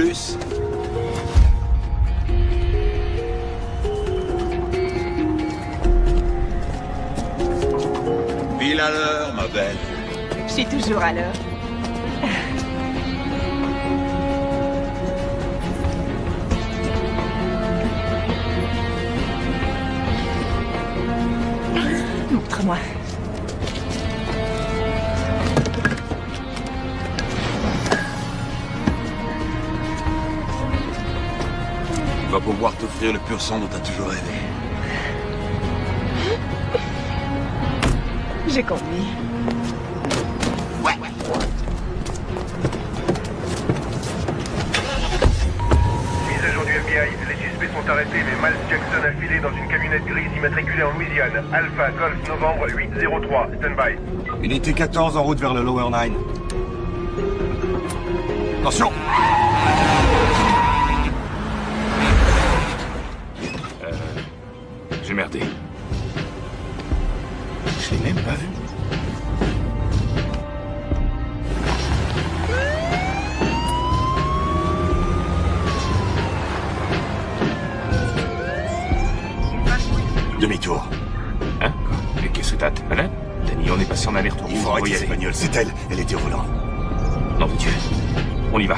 plus. Pile à l'heure, ma belle. Je suis toujours à l'heure. Montre-moi. On va pouvoir t'offrir le pur sang dont t'as toujours rêvé. J'ai conduit. Ouais. Mise à jour du FBI, les suspects sont arrêtés, mais Miles Jackson a filé dans une camionnette grise immatriculée en Louisiane. Alpha Golf Novembre 803, stand-by. Unité 14 en route vers le Lower Nine. Attention! J'ai merdé. Je l'ai même pas vu. Demi-tour. Hein? Quoi? Mais qu'est-ce que t'as? T'es malade? Danny, on est passé en alerte Il faut arrêter cette bagnole, c'est elle. Elle était au volant. Non de Dieu. On y va.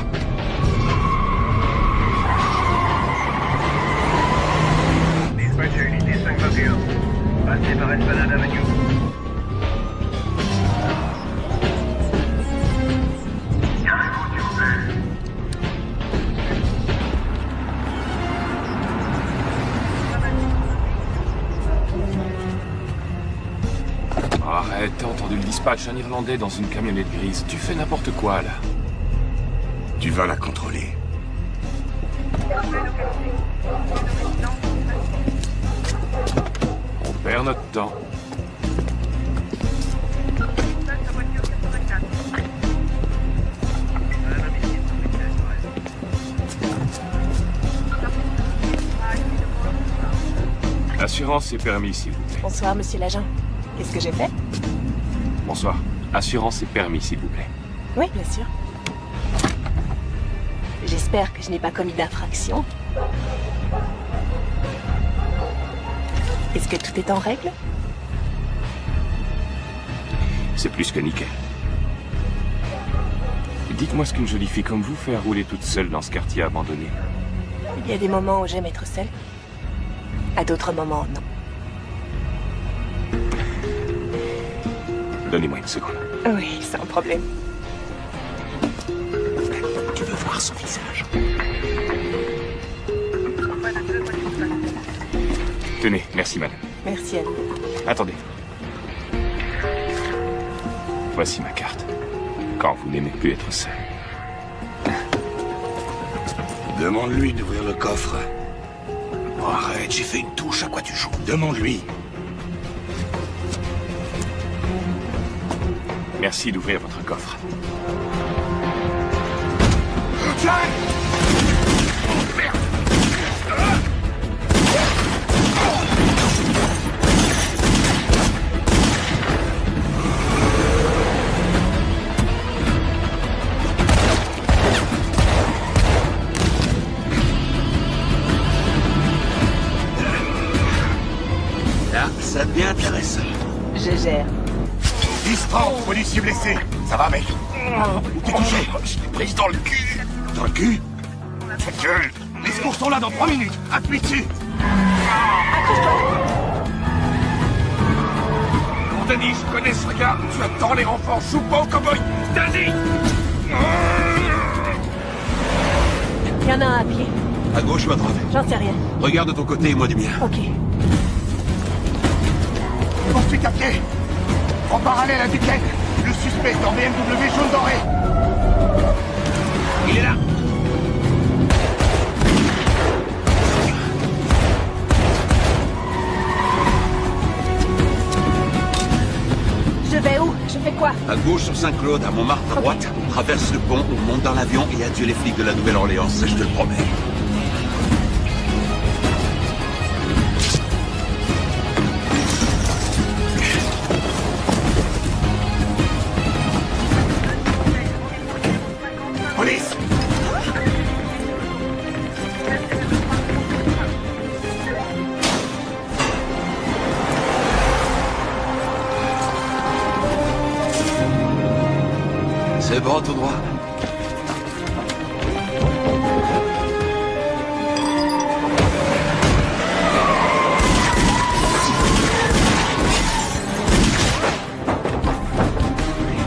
Dispatch à unité 521. Passez par Esplanade Avenue. Arrête, t'as entendu le dispatch, un Irlandais dans une camionnette grise. Tu fais n'importe quoi, là. Tu vas la contrôler. On perd notre temps. Assurance et permis, s'il vous plaît. Bonsoir, monsieur l'agent. Qu'est-ce que j'ai fait? Bonsoir. Assurance et permis, s'il vous plaît. Oui, bien sûr. J'espère que je n'ai pas commis d'infraction. Est-ce que tout est en règle? C'est plus que nickel. Dites-moi ce qu'une jolie fille comme vous fait à rouler toute seule dans ce quartier abandonné. Il y a des moments où j'aime être seule. À d'autres moments, non. Donnez-moi une seconde. Oui, sans problème. Tu veux voir son visage? Tenez, merci madame. Merci à vous. Attendez. Voici ma carte. Quand vous n'aimez plus être seul. Demande-lui d'ouvrir le coffre. Oh, arrête, j'ai fait une touche, à quoi tu joues? Demande-lui. Merci d'ouvrir votre coffre. Là, ça devient intéressant. Je gère. 10-30, policier blessé. Ça va, mec? Où t'es touché? Je l'ai prise dans le cul. Dans le cul? Ta gueule. Les secours sont là dans 3 minutes. Appuie dessus. Bon, Danny, je connais ce regard. Tu attends les renforts. Joue pas au cow-boy. Danny! Il y en a un à pied. À gauche ou à droite? J'en sais rien. Regarde de ton côté et moi du mien. Ok. Poursuite à pied. En parallèle à Duquesne. Le suspect est en BMW jaune doré. Il est là. Je vais où? Je fais quoi? À gauche sur Saint-Claude, à Montmartre à droite. On traverse le pont, on monte dans l'avion et adieu les flics de la Nouvelle-Orléans, ça je te le promets. Police! D'abord tout droit.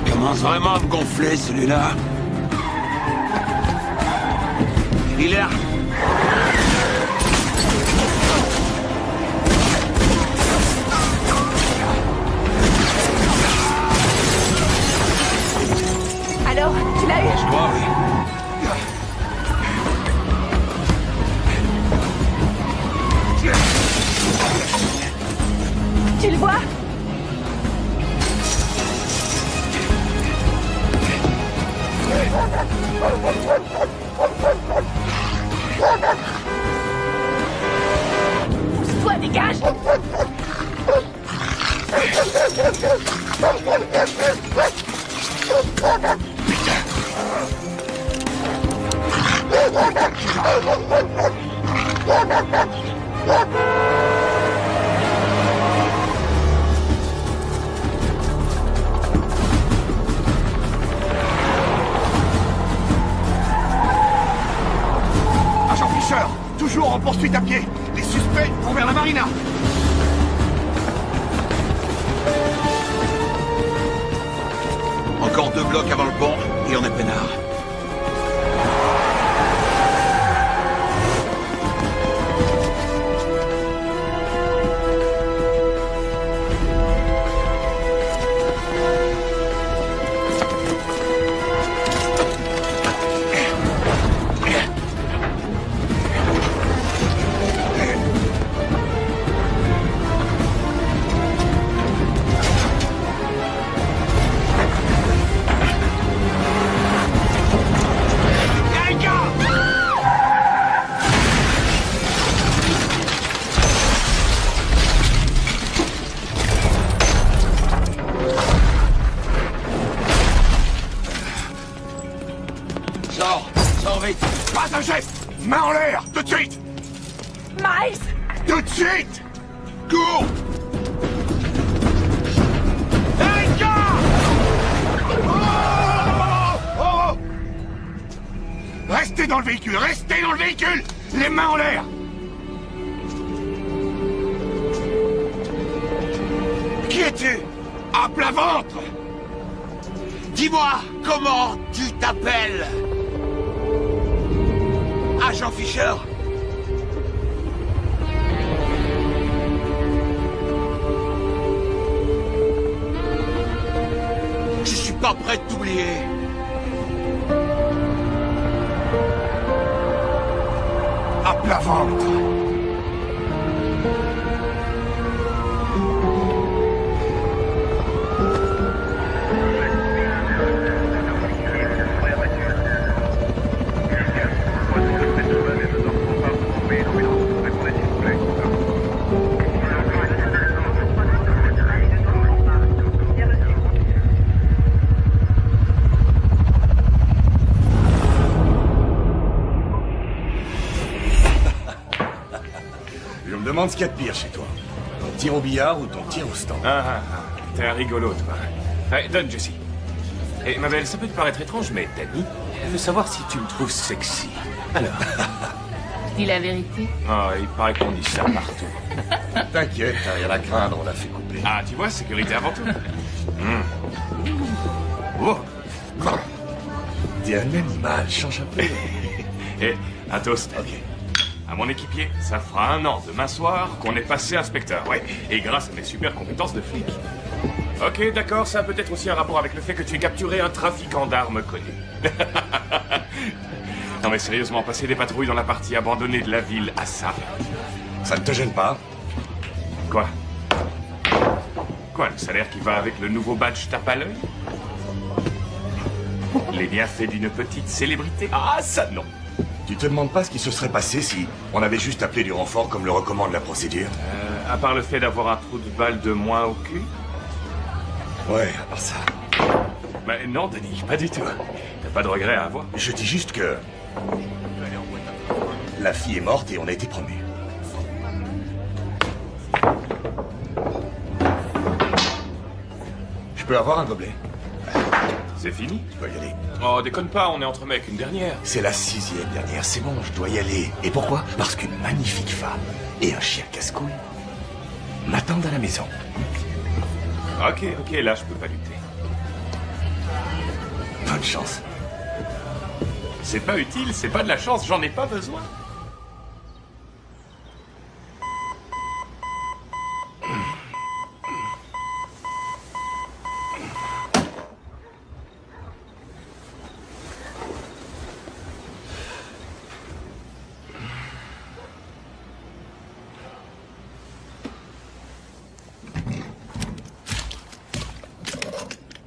Il commence vraiment à me gonfler, celui-là. Il est là. Alors, tu l'as eu? Je crois, oui. Tu le vois? Pousse-toi, dégage! Agent Fisher, toujours en poursuite à pied. Les suspects vont vers la marina. Encore 2 blocs avant le pont, et on est peinard. Sors vite. Pas un geste. Main en l'air, tout de suite. Miles! Tout de suite. Cours. Hey, gars! Oh! Restez dans le véhicule, restez dans le véhicule. Les mains en l'air. Qui es-tu? À plat ventre. Dis-moi, comment tu t'appelles? Agent Fisher? Je suis pas prêt de t'oublier. À plat ventre. Je me demande ce qu'il y a de pire chez toi. Ton tir au billard ou ton tir au stand. T'es un rigolo, toi. Allez, donne, Jessie. Et ma belle, ça peut te paraître étrange, mais Danny, elle veut savoir si tu me trouves sexy. Alors. Dis la vérité. Ah, il paraît qu'on dit ça partout. T'inquiète, t'as rien à craindre, on l'a fait couper. Ah, tu vois, sécurité avant tout. Oh. T'es un animal, change un peu. Et un toast. Ok. À mon équipier, ça fera 1 an demain soir qu'on est passé inspecteur, ouais. Et grâce à mes super compétences de flic. Ok, d'accord, ça a peut-être aussi un rapport avec le fait que tu aies capturé un trafiquant d'armes connu. Non mais sérieusement, passer des patrouilles dans la partie abandonnée de la ville à ça. Ça ne te gêne pas? Quoi? Quoi, le salaire qui va avec le nouveau badge tape à l'œil? Les bienfaits d'une petite célébrité? Ah, ça non! Tu te demandes pas ce qui se serait passé si on avait juste appelé du renfort comme le recommande la procédure? À part le fait d'avoir un trou de balle de moins au cul? Ouais, à part ça. Bah non, Denis, pas du tout. T'as pas de regrets à avoir? Je dis juste que... la fille est morte et on a été promus. Je peux avoir un gobelet? C'est fini? Je dois y aller. Oh, déconne pas, on est entre mecs, une dernière. C'est la 6e dernière, c'est bon, je dois y aller. Et pourquoi? Parce qu'une magnifique femme et un chien casse-couille m'attendent à la maison. Ok, là je peux pas lutter. Bonne chance. C'est pas utile, c'est pas de la chance, j'en ai pas besoin.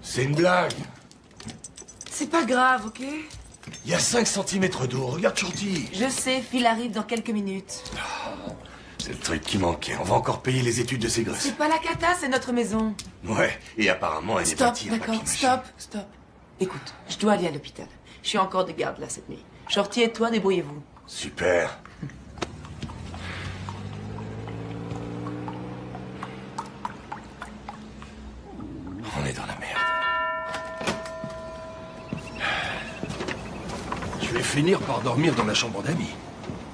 C'est une blague. C'est pas grave, ok? Il y a 5 cm d'eau, regarde Shorty. Je sais, Phil arrive dans quelques minutes. C'est le truc qui manquait, on va encore payer les études de ces gosses. C'est pas la cata, c'est notre maison. Ouais, et apparemment elle est Stop, bâtie en d'accord, papier-mâché. stop. Écoute, je dois aller à l'hôpital. Je suis encore de garde là cette nuit. Shorty et toi, débrouillez-vous. Super. On est dans la merde. Je vais finir par dormir dans la chambre d'amis.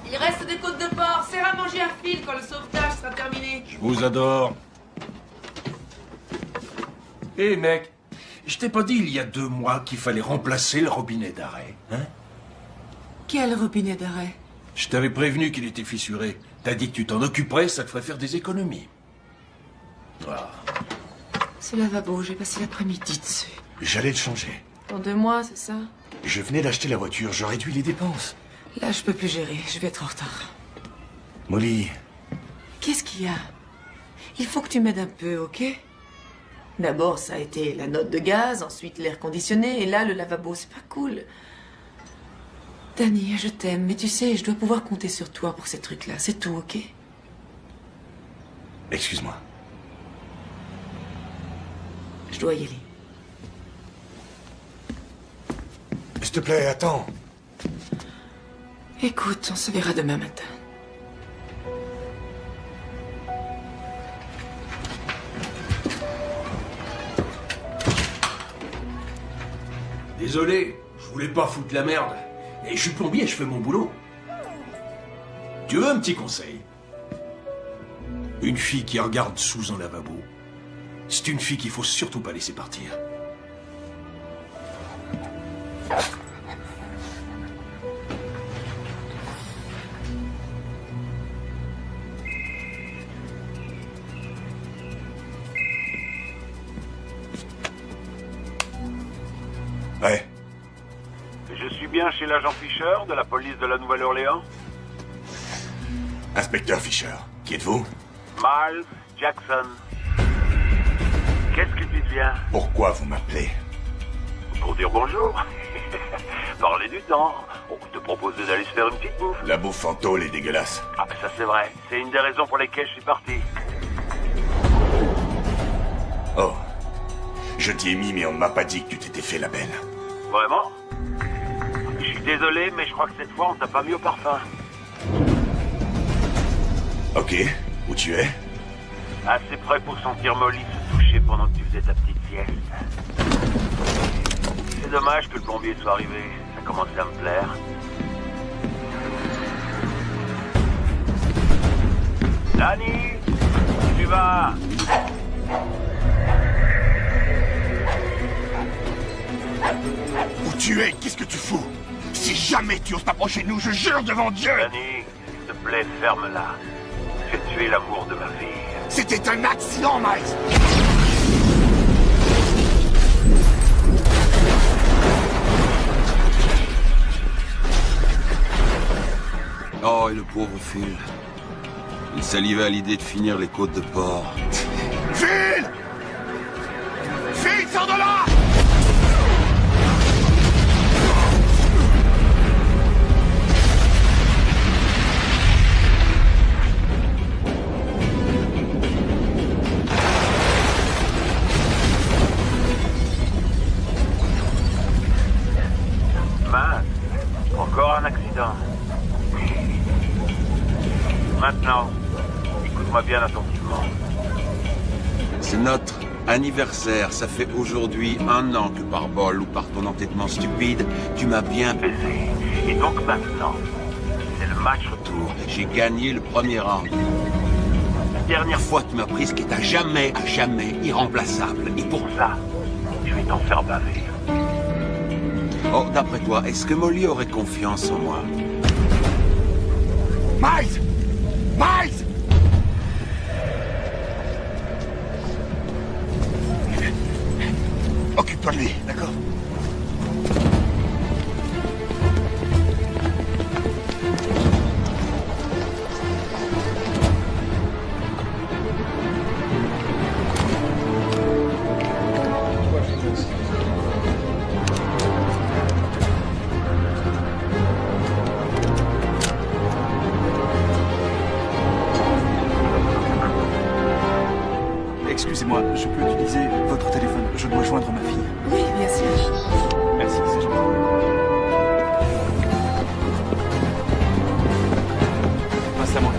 Il reste des côtes de porc. Serre à manger à Phil quand le sauvetage sera terminé. Je vous adore. Hé mec, je t'ai pas dit il y a 2 mois qu'il fallait remplacer le robinet d'arrêt, hein? Quel robinet d'arrêt? Je t'avais prévenu qu'il était fissuré. T'as dit que tu t'en occuperais, ça te ferait faire des économies. Ah. Ce lavabo, j'ai passé l'après-midi dessus. J'allais le changer. Dans 2 mois, c'est ça? Je venais d'acheter la voiture, je réduis les dépenses. Là, je peux plus gérer. Je vais être en retard. Molly, Qu'est-ce qu'il y a? Il faut que tu m'aides un peu, ok? D'abord, ça a été la note de gaz, ensuite l'air conditionné, et là, le lavabo, c'est pas cool. Danny, je t'aime, mais tu sais, je dois pouvoir compter sur toi pour ces trucs-là. C'est tout, ok? excuse-moi. Je dois y aller. S'il te plaît, attends. Écoute, on se verra demain matin. Désolé, je voulais pas foutre la merde. Et je suis plombier, je fais mon boulot. Tu veux un petit conseil? Une fille qui regarde sous un lavabo, c'est une fille qu'il faut surtout pas laisser partir. Ouais. Je suis bien chez l'agent Fisher de la police de la Nouvelle-Orléans. Inspecteur Fisher, qui êtes-vous? Miles Jackson. Qu'est-ce que tu deviens? Pourquoi vous m'appelez? Pour dire bonjour. Parler du temps. On te proposer d'aller se faire une petite bouffe. La bouffe en tôle est dégueulasse. Ah, ça c'est vrai. C'est une des raisons pour lesquelles je suis parti. Oh. Je t'y ai mis, mais on ne m'a pas dit que tu t'étais fait la belle. Vraiment? Je suis désolé, mais je crois que cette fois, on t'a pas mis au parfum. Ok. Où tu es? Assez près pour sentir Molly se toucher pendant que tu faisais ta petite sieste. C'est dommage que le plombier soit arrivé. Ça commençait à me plaire. Danny, où tu vas? Où tu es? Qu'est-ce que tu fous? Si jamais tu oses t'approcher de nous, je jure devant Dieu! Danny, s'il te plaît, ferme-la. J'ai tué l'amour de ma fille. C'était un accident, Miles! Oh, et le pauvre Phil. Il salivait à l'idée de finir les côtes de porc. Phil! Phil, sors de là! Mince, encore un accident. Maintenant, écoute-moi bien attentivement. C'est notre Anniversaire, ça fait aujourd'hui 1 an que par bol ou par ton entêtement stupide, tu m'as bien baisé. Et donc maintenant, c'est le match retour. J'ai gagné le premier round. La dernière fois, tu m'as pris ce qui est à jamais irremplaçable. Et pour ça, je vais t'en faire baver. Oh, d'après toi, est-ce que Molly aurait confiance en moi? Miles! Miles! Occupe-toi de lui, d'accord? Excusez-moi, je peux utiliser votre téléphone. Je dois joindre ma fille. Oui, bien sûr. Merci, c'est gentil. Passe à moi.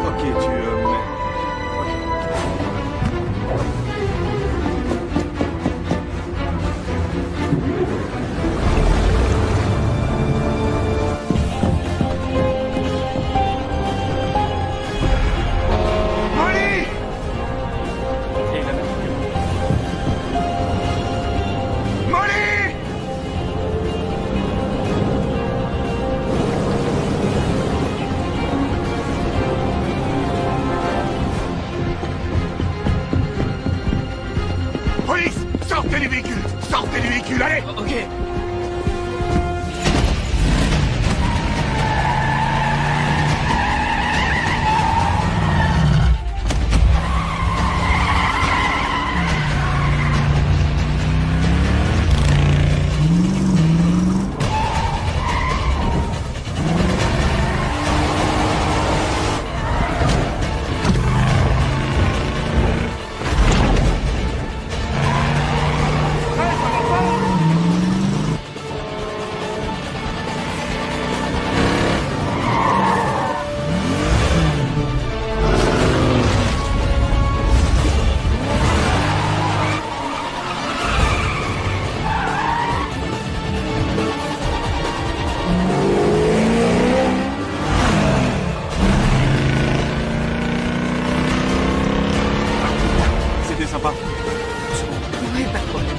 Ok, Molly! Molly! Police! Sortez du véhicule! Sortez du véhicule, allez! Ok. C'était sympa. Oui, pas de problème.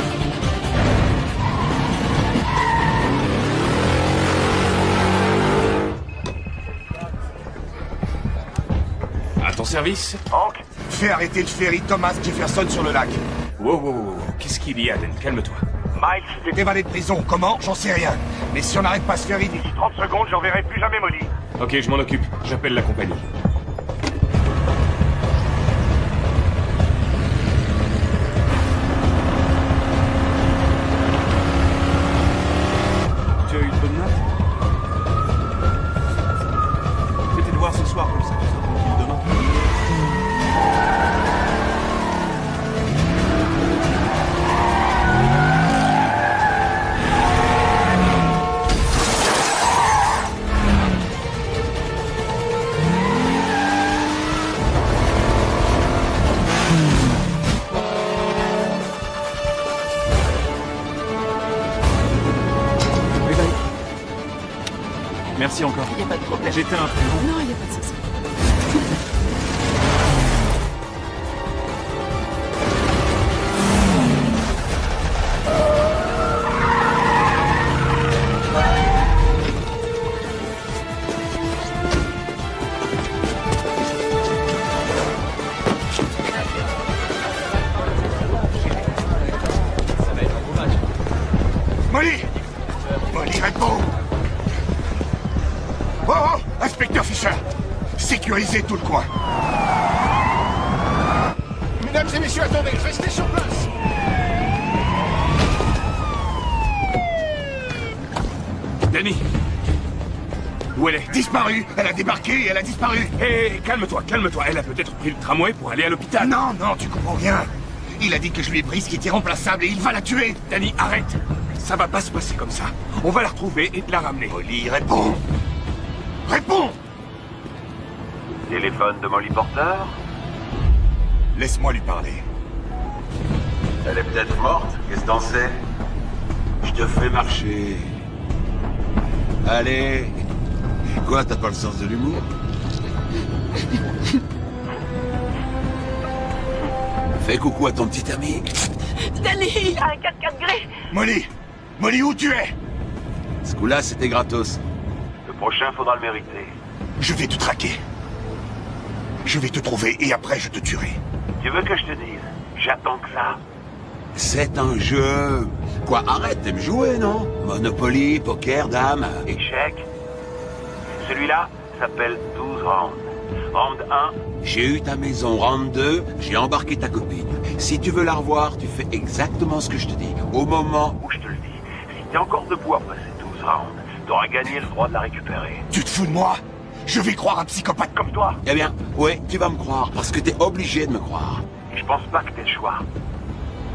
À ton service? Hank? Fais arrêter le ferry Thomas Jefferson sur le lac. Wow, wow, wow. Qu'est-ce qu'il y a, Dan? Calme-toi. Miles, T'es évadé de prison. Comment? J'en sais rien. Mais si on n'arrête pas ce ferry d'ici 30 secondes, j'en verrai plus jamais Molly. Ok, je m'en occupe. J'appelle la compagnie. Tu as eu une bonne note? Fais tes devoirs ce soir, comme ça tu seras tranquille demain. Oui, bye. Merci encore. Il n'y a pas de problème. J'étais un peu... Non, il n'y a pas de souci. Molly! Molly, réponds! Oh, oh! Inspecteur Fisher! Sécurisez tout le coin! Mesdames et messieurs, attendez! Restez sur place! Danny! Où elle est? Disparue! Elle a débarqué et elle a disparu! Hé, calme-toi, calme-toi. Elle a peut-être pris le tramway pour aller à l'hôpital. Non, non, tu comprends rien! Il a dit que je lui ai pris ce qui était remplaçable et il va la tuer. Danny, arrête. Ça va pas se passer comme ça. On va la retrouver et te la ramener. Molly, réponds. Réponds. Téléphone de Molly Porter? Laisse-moi lui parler. Elle est peut-être morte, qu'est-ce que t'en sais? Je te fais marcher. Allez. Quoi, t'as pas le sens de l'humour? Fais coucou à ton petit ami. Danny, un 4x4 gris. Molly. Molly, où tu es? Ce coup-là, c'était gratos. Le prochain, faudra le mériter. Je vais te traquer. Je vais te trouver et après je te tuerai. Tu veux que je te dise? J'attends que ça. C'est un jeu. Quoi, arrête, t'aimes jouer, non? Monopoly, poker, dame. Échec. Celui-là s'appelle 12 rounds. Round 1, j'ai eu ta maison. Round 2, j'ai embarqué ta copine. Si tu veux la revoir, tu fais exactement ce que je te dis. Au moment où je te le dis. Si t'es encore debout après ces 12 rounds, t'auras gagné le droit de la récupérer. Tu te fous de moi? Je vais croire un psychopathe comme toi. Eh bien, ouais, tu vas me croire, parce que t'es obligé de me croire. Et je pense pas que t'aies le choix.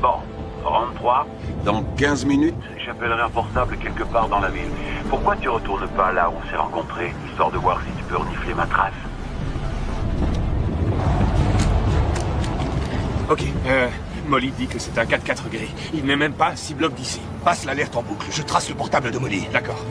Bon, round 3. Dans 15 minutes, j'appellerai un portable quelque part dans la ville. Pourquoi tu retournes pas là où on s'est rencontrés, histoire de voir si tu peux renifler ma trace? Ok, Molly dit que c'est un 4x4 gris. Il n'est même pas à 6 blocs d'ici. Passe l'alerte en boucle, je trace le portable de Molly. D'accord.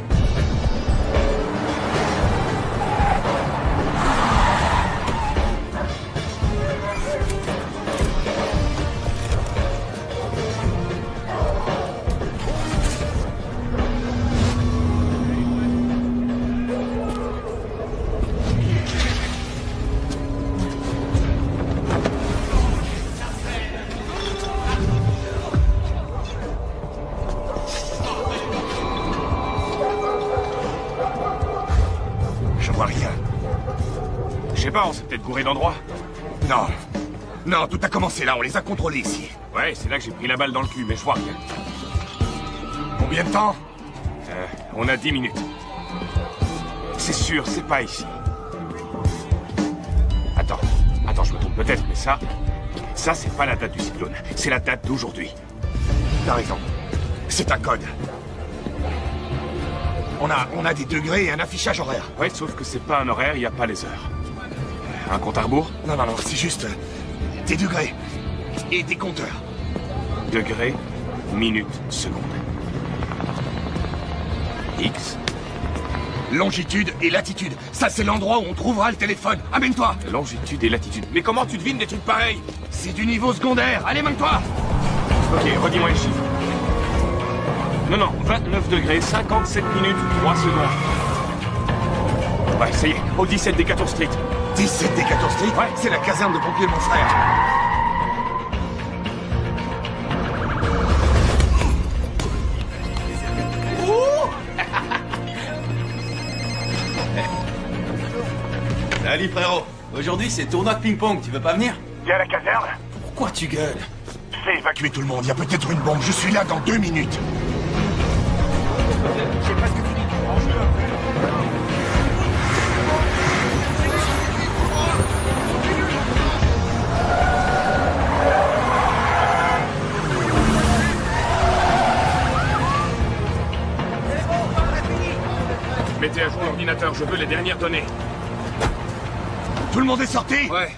On s'est peut-être gouré d'endroit. Non. Non, tout a commencé là, on les a contrôlés ici. Ouais, c'est là que j'ai pris la balle dans le cul, mais je vois rien. Combien de temps? On a 10 minutes. C'est sûr, c'est pas ici. Attends, je me trompe peut-être, mais ça, c'est pas la date du cyclone. C'est la date d'aujourd'hui. T'as raison. C'est un code. On a des degrés et un affichage horaire. Ouais, sauf que c'est pas un horaire, il n'y a pas les heures. Un compte à rebours? Non, c'est juste des degrés et des compteurs. Degrés, minutes, secondes. X. Longitude et latitude. Ça, c'est l'endroit où on trouvera le téléphone. Amène-toi. Longitude et latitude. Mais comment tu devines des trucs pareils? C'est du niveau secondaire. Allez, amène-toi. Ok, redis-moi les chiffres. Non, 29 degrés, 57 minutes, 3 secondes. Ouais, ça y est, au 17 des 14 Street. 17 des 14 Street? Ouais. C'est la caserne de pompiers de mon frère. Salut frérot. Aujourd'hui c'est tournoi de ping-pong, tu veux pas venir? T'es à la caserne? Pourquoi tu gueules? Fais évacuer tout le monde, il y a peut-être une bombe. Je suis là dans 2 minutes. J'ai presque fini. Mettez à jour l'ordinateur, je veux les dernières données. Tout le monde est sorti? Ouais.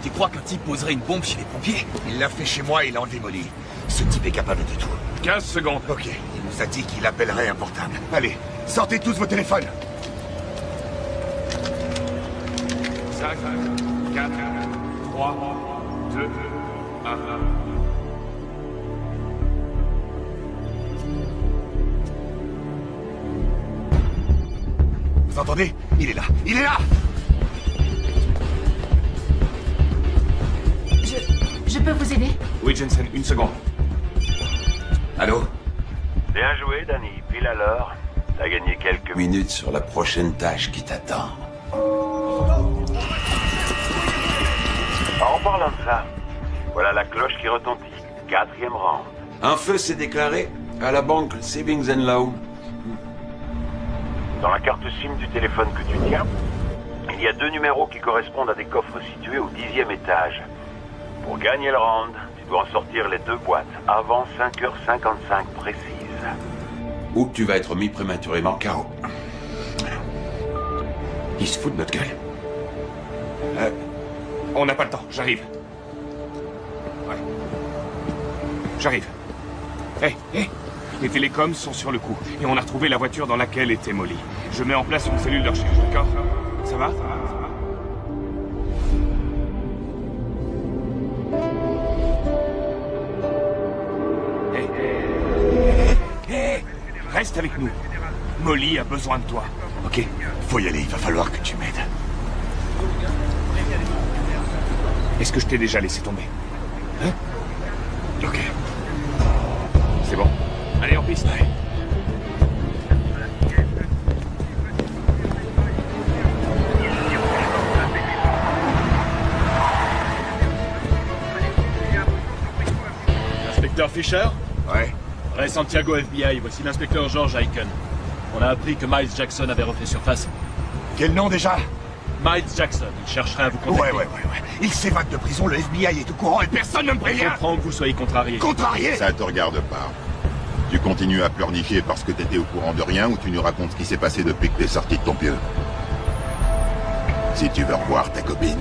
Tu crois qu'un type poserait une bombe chez les pompiers? Il l'a fait chez moi et il a enlevé Molly. Ce type est capable de tout. 15 secondes. Ok, il nous a dit qu'il appellerait un portable. Allez, sortez tous vos téléphones. 5, 4, 3, 2, 1. Vous entendez? Il est là. Il est là! Je peux vous aider? Oui, Jensen, une seconde. Allô? Bien joué, Danny. Pile à l'heure. T'as gagné quelques minutes sur la prochaine tâche qui t'attend. En parlant de ça, voilà la cloche qui retentit. 4e rang. Un feu s'est déclaré à la banque Savings and Loan. Dans la carte SIM du téléphone que tu tiens, il y a 2 numéros qui correspondent à des coffres situés au 10e étage. Pour gagner le round, tu dois en sortir les 2 boîtes avant 5h55 précises. Ou tu vas être mis prématurément KO. Il se fout de notre gueule. On n'a pas le temps, j'arrive. Ouais. J'arrive. Hé, les télécoms sont sur le coup, et on a retrouvé la voiture dans laquelle était Molly. Je mets en place une cellule de recherche, d'accord? Ça va? Hé, reste avec nous. Molly a besoin de toi, ok? Faut y aller, il va falloir que tu m'aides. Est-ce que je t'ai déjà laissé tomber? Hein? Ok. C'est bon. Allez, en piste. Inspecteur Fisher? Ouais. Ray Santiago FBI, voici l'inspecteur George Aiken. On a appris que Miles Jackson avait refait surface. Quel nom déjà? Miles Jackson, il chercherait à vous contacter. Ouais. Il s'évade de prison, le FBI est au courant et personne ne me prévient. Je comprends que vous soyez contrarié. Contrarié? Ça te regarde pas. Tu continues à pleurnicher parce que t'étais au courant de rien ou tu nous racontes ce qui s'est passé depuis que t'es sorti de ton pieu? Si tu veux revoir ta copine.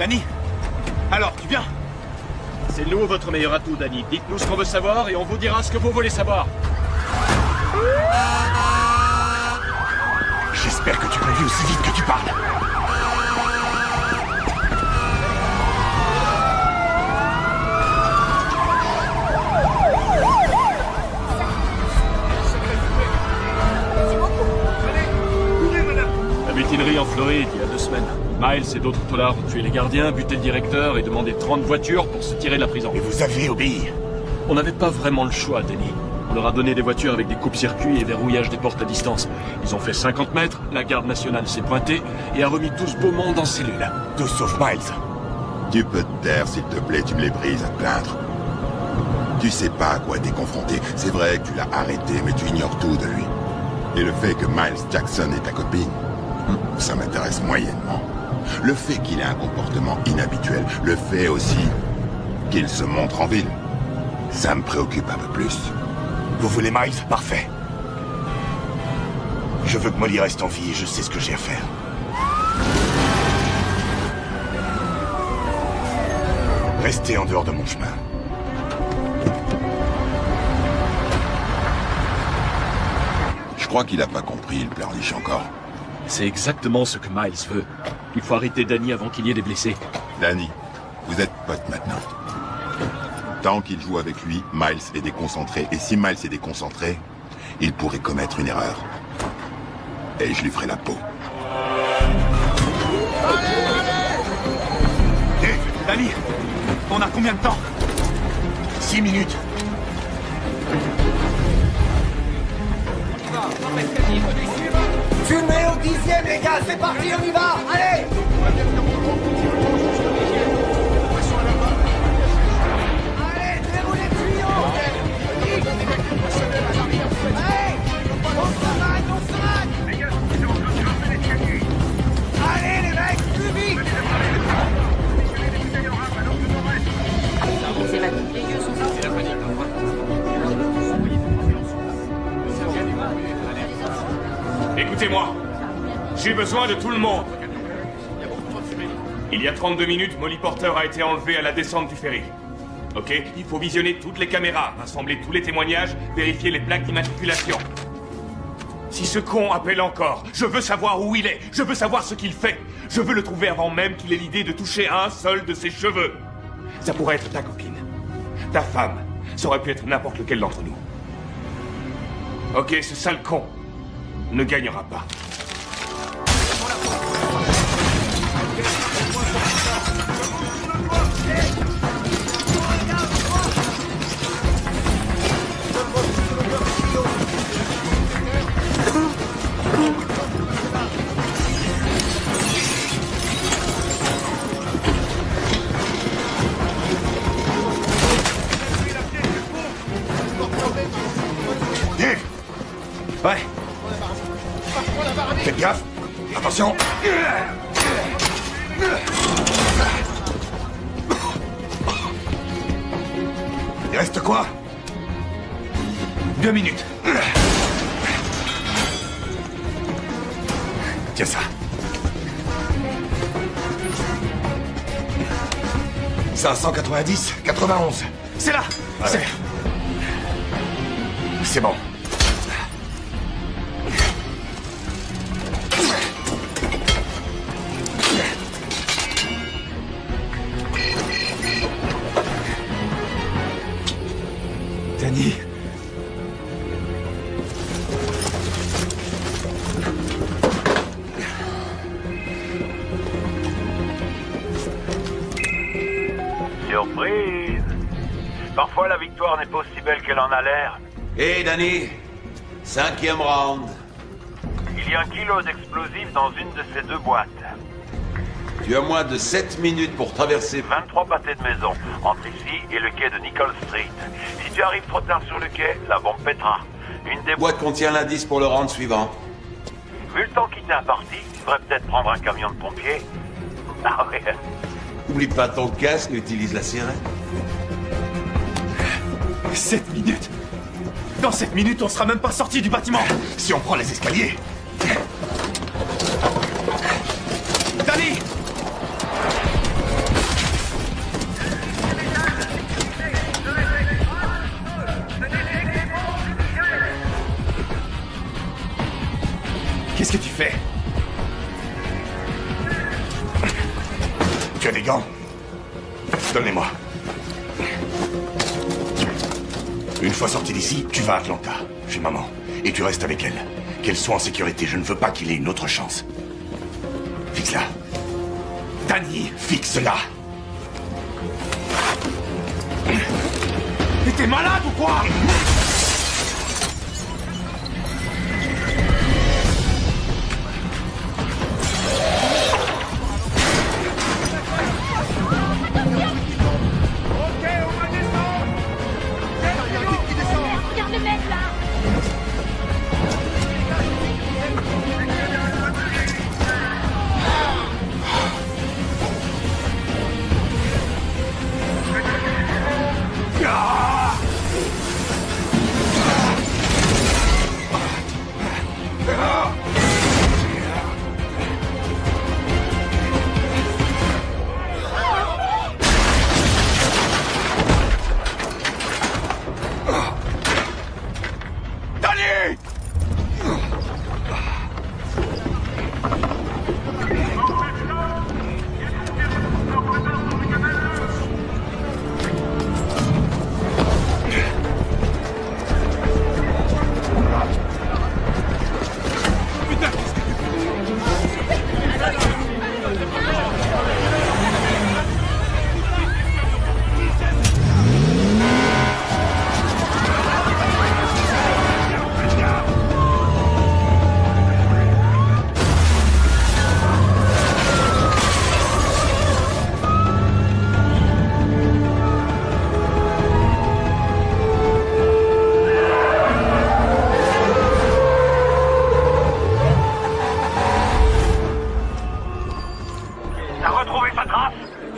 Danny? Alors, tu viens? C'est nous votre meilleur atout, Danny. Dites-nous ce qu'on veut savoir et on vous dira ce que vous voulez savoir. J'espère que tu conduis aussi vite que tu parles. La mutinerie en Floride, il y a 2 semaines. Miles et d'autres tolards ont tué les gardiens, buté le directeur et demandé 30 voitures pour se tirer de la prison. Et vous avez obéi? On n'avait pas vraiment le choix, Danny. On leur a donné des voitures avec des coupes-circuits et verrouillage des portes à distance. Ils ont fait 50 mètres, la garde nationale s'est pointée et a remis tout ce beau monde en cellule. Tous sauf Miles. Tu peux te taire, s'il te plaît, tu me les brises à te plaindre. Tu sais pas à quoi t'es confronté. C'est vrai que tu l'as arrêté, mais tu ignores tout de lui. Et le fait que Miles Jackson est ta copine, ça m'intéresse moyennement. Le fait qu'il ait un comportement inhabituel, le fait aussi qu'il se montre en ville, ça me préoccupe un peu plus. Vous voulez Miles? Parfait. Je veux que Molly reste en vie et je sais ce que j'ai à faire. Restez en dehors de mon chemin. Je crois qu'il a pas compris, il pleurniche encore. C'est exactement ce que Miles veut. Il faut arrêter Danny avant qu'il y ait des blessés. Danny, vous êtes potes maintenant. Tant qu'il joue avec lui, Miles est déconcentré. Et si Miles est déconcentré, il pourrait commettre une erreur. Et je lui ferai la peau. Hé, Danny, on a combien de temps? 6 minutes. Tu le mets au 10e, les gars, c'est parti, on y va, allez! Allez, déroulez le tuyau! Allez! On s'arrête! Allez, les mecs, plus vite! Écoutez-moi, j'ai besoin de tout le monde. Il y a 32 minutes, Molly Porter a été enlevée à la descente du ferry. Ok? Il faut visionner toutes les caméras, rassembler tous les témoignages, vérifier les plaques d'immatriculation. Si ce con appelle encore, je veux savoir où il est, je veux savoir ce qu'il fait. Je veux le trouver avant même qu'il ait l'idée de toucher un seul de ses cheveux. Ça pourrait être ta copine, ta femme, ça aurait pu être n'importe lequel d'entre nous. Ok, ce sale con ne gagnera pas. Ouais. reste quoi? 2 minutes. Tiens ça. « 590, 91. C'est là. Ouais. C'est bon. Danny. Surprise! Parfois la victoire n'est pas aussi belle qu'elle en a l'air. Hé, Danny, 5e round. Il y a 1 kilo d'explosifs dans une de ces 2 boîtes. Tu as moins de 7 minutes pour traverser 23 pâtés de maison, entre ici et le quai de Nicole Street. Si tu arrives trop tard sur le quai, la bombe pètera. Une des boîtes contient l'indice pour le round suivant. Vu le temps qui t'est imparti, tu devrais peut-être prendre un camion de pompiers. Ah ouais. Oublie pas ton casque, utilise la sirène. 7 minutes. Dans 7 minutes, on sera même pas sorti du bâtiment. Si on prend les escaliers. Danny! Qu'est-ce que tu fais? Tu as des gants? Donne-les-moi. Une fois sorti d'ici, tu vas à Atlanta, chez maman. Et tu restes avec elle. Qu'elle soit en sécurité, je ne veux pas qu'il ait une autre chance. Fixe-la. Danny! Fixe-la! Mais t'es malade ou quoi? Regarde le mec là!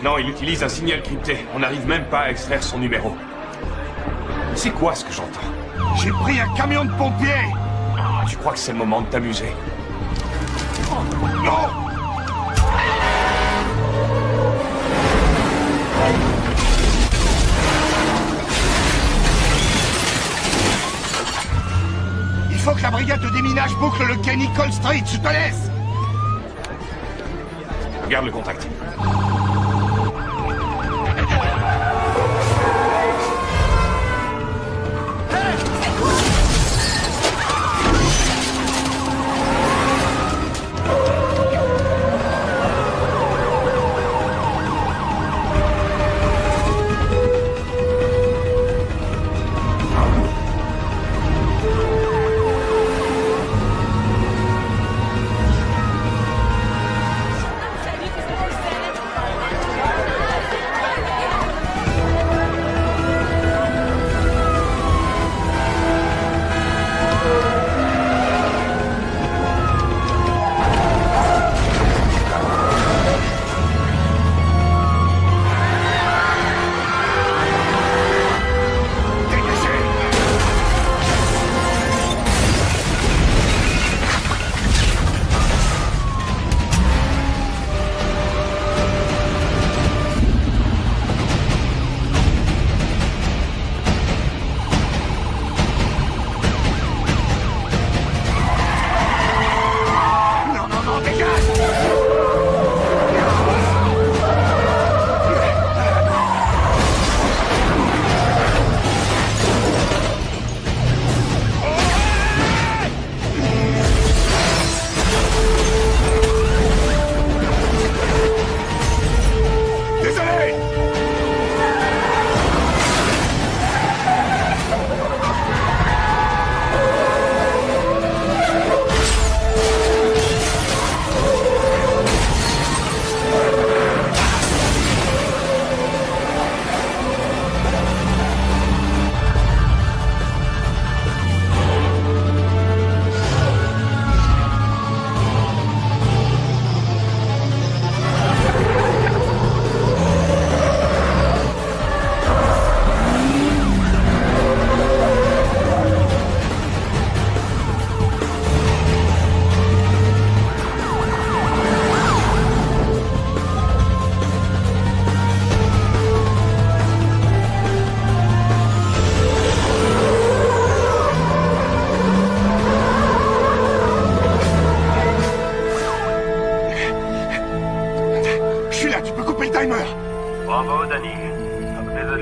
Non, il utilise un signal crypté. On n'arrive même pas à extraire son numéro. C'est quoi ce que j'entends? J'ai pris un camion de pompiers! Tu crois que c'est le moment de t'amuser? Non! Il faut que la brigade de déminage boucle le quai Nicole Street, je te laisse! Garde le contact.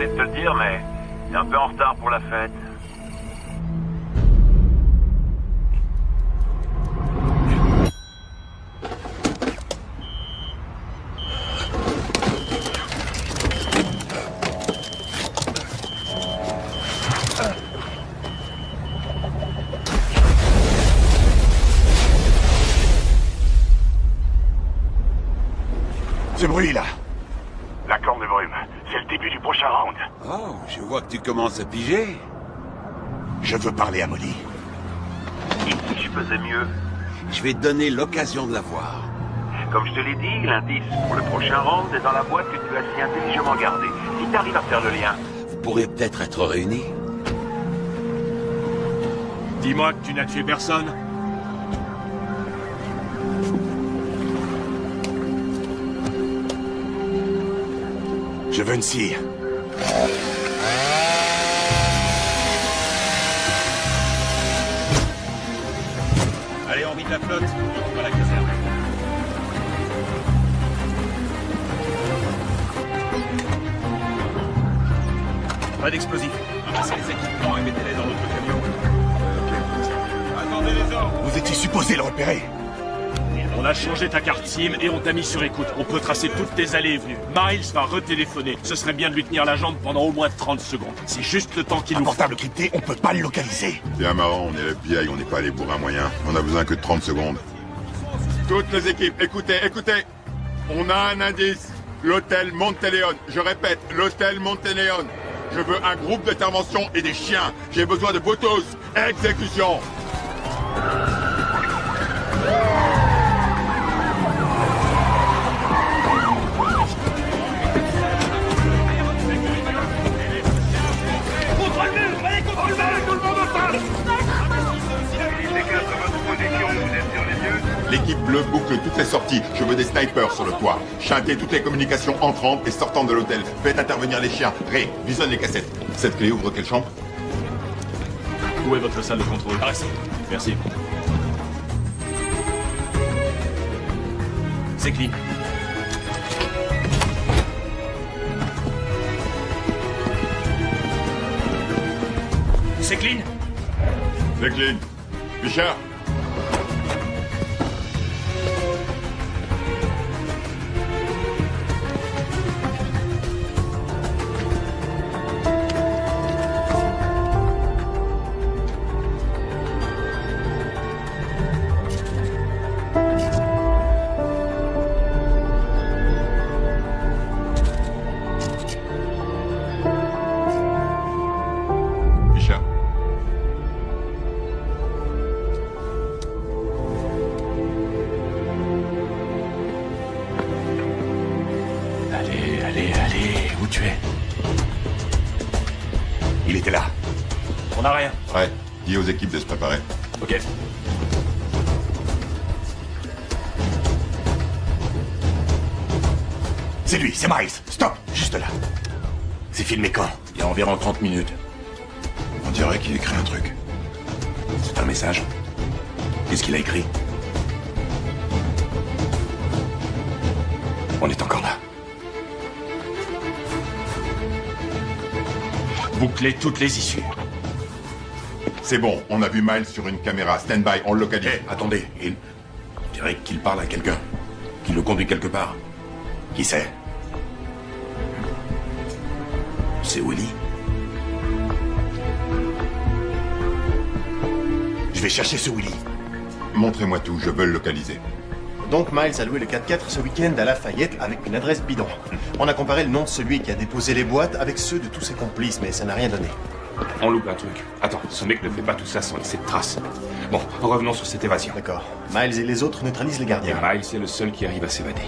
désolé de te le dire, mais t'es un peu en retard pour la fête. Ce bruit, là. La corne de brume. C'est le début du prochain round. Oh, je vois que tu commences à piger. Je veux parler à Molly. Et si je faisais mieux? Je vais te donner l'occasion de la voir. Comme je te l'ai dit, l'indice pour le prochain round est dans la boîte que tu as si intelligemment gardée. Si tu arrives à faire le lien, vous pourrez peut-être être réunis. Dis-moi que tu n'as tué personne. Je veux une cire. Allez, on vide la flotte. On va à la caserne. Pas d'explosifs. Ramassez les équipements et mettez-les dans notre camion. Attendez les ordres. Vous étiez supposé le repérer. On a changé ta carte SIM et on t'a mis sur écoute. On peut tracer toutes tes allées et venues. Miles va retéléphoner. Ce serait bien de lui tenir la jambe pendant au moins 30 secondes. C'est juste le temps qu'il nous faut. Un portable crypté, on peut pas le localiser. Bien marrant, on est l'FBI, on n'est pas les bourrins moyens. On a besoin que de 30 secondes. Toutes les équipes, écoutez, écoutez. On a un indice. L'hôtel Monteleone. Je répète, l'hôtel Monteleone. Je veux un groupe d'intervention et des chiens. J'ai besoin de vous tous. Exécution. L'équipe bleue boucle toutes les sorties. Je veux des snipers sur le toit. Chantez toutes les communications entrantes et sortantes de l'hôtel. Faites intervenir les chiens. Ray, visionne les cassettes. Cette clé ouvre quelle chambre? Où est votre salle de contrôle? Par ici. Merci. C'est clean. C'est clean. C'est clean. Fisher. Il était là. On n'a rien. Ouais, dis aux équipes de se préparer. Ok. C'est lui, c'est Miles. Stop, juste là. C'est filmé quand? Il y a environ 30 minutes. On dirait qu'il écrit un truc. C'est un message. Qu'est-ce qu'il a écrit? On est encore là. Boucler toutes les issues. C'est bon, on a vu Miles sur une caméra. Stand-by, on le localise. Attendez, on dirait qu'il parle à quelqu'un. Qu'il le conduit quelque part. Qui c'est? C'est Willy. Je vais chercher ce Willy. Montrez-moi tout, je veux le localiser. Donc Miles a loué le 4x4 ce week-end à Lafayette avec une adresse bidon. On a comparé le nom de celui qui a déposé les boîtes avec ceux de tous ses complices, mais ça n'a rien donné. On loupe un truc. Attends, ce mec ne fait pas tout ça sans laisser de traces. Bon, revenons sur cette évasion. D'accord. Miles et les autres neutralisent les gardiens. Et Miles est le seul qui arrive à s'évader.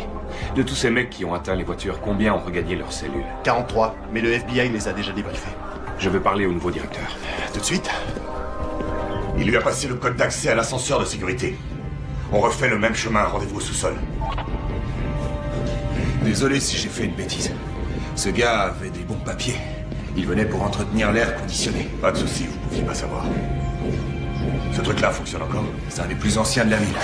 De tous ces mecs qui ont atteint les voitures, combien ont regagné leurs cellules? 43, mais le FBI les a déjà débriefés. Je veux parler au nouveau directeur. Tout de suite. Il lui a passé le code d'accès à l'ascenseur de sécurité. On refait le même chemin, rendez-vous au sous-sol. Désolé si j'ai fait une bêtise. Ce gars avait des bons papiers. Il venait pour entretenir l'air conditionné. Pas de souci, vous pouviez pas savoir. Ce truc-là fonctionne encore? C'est un des plus anciens de la ville.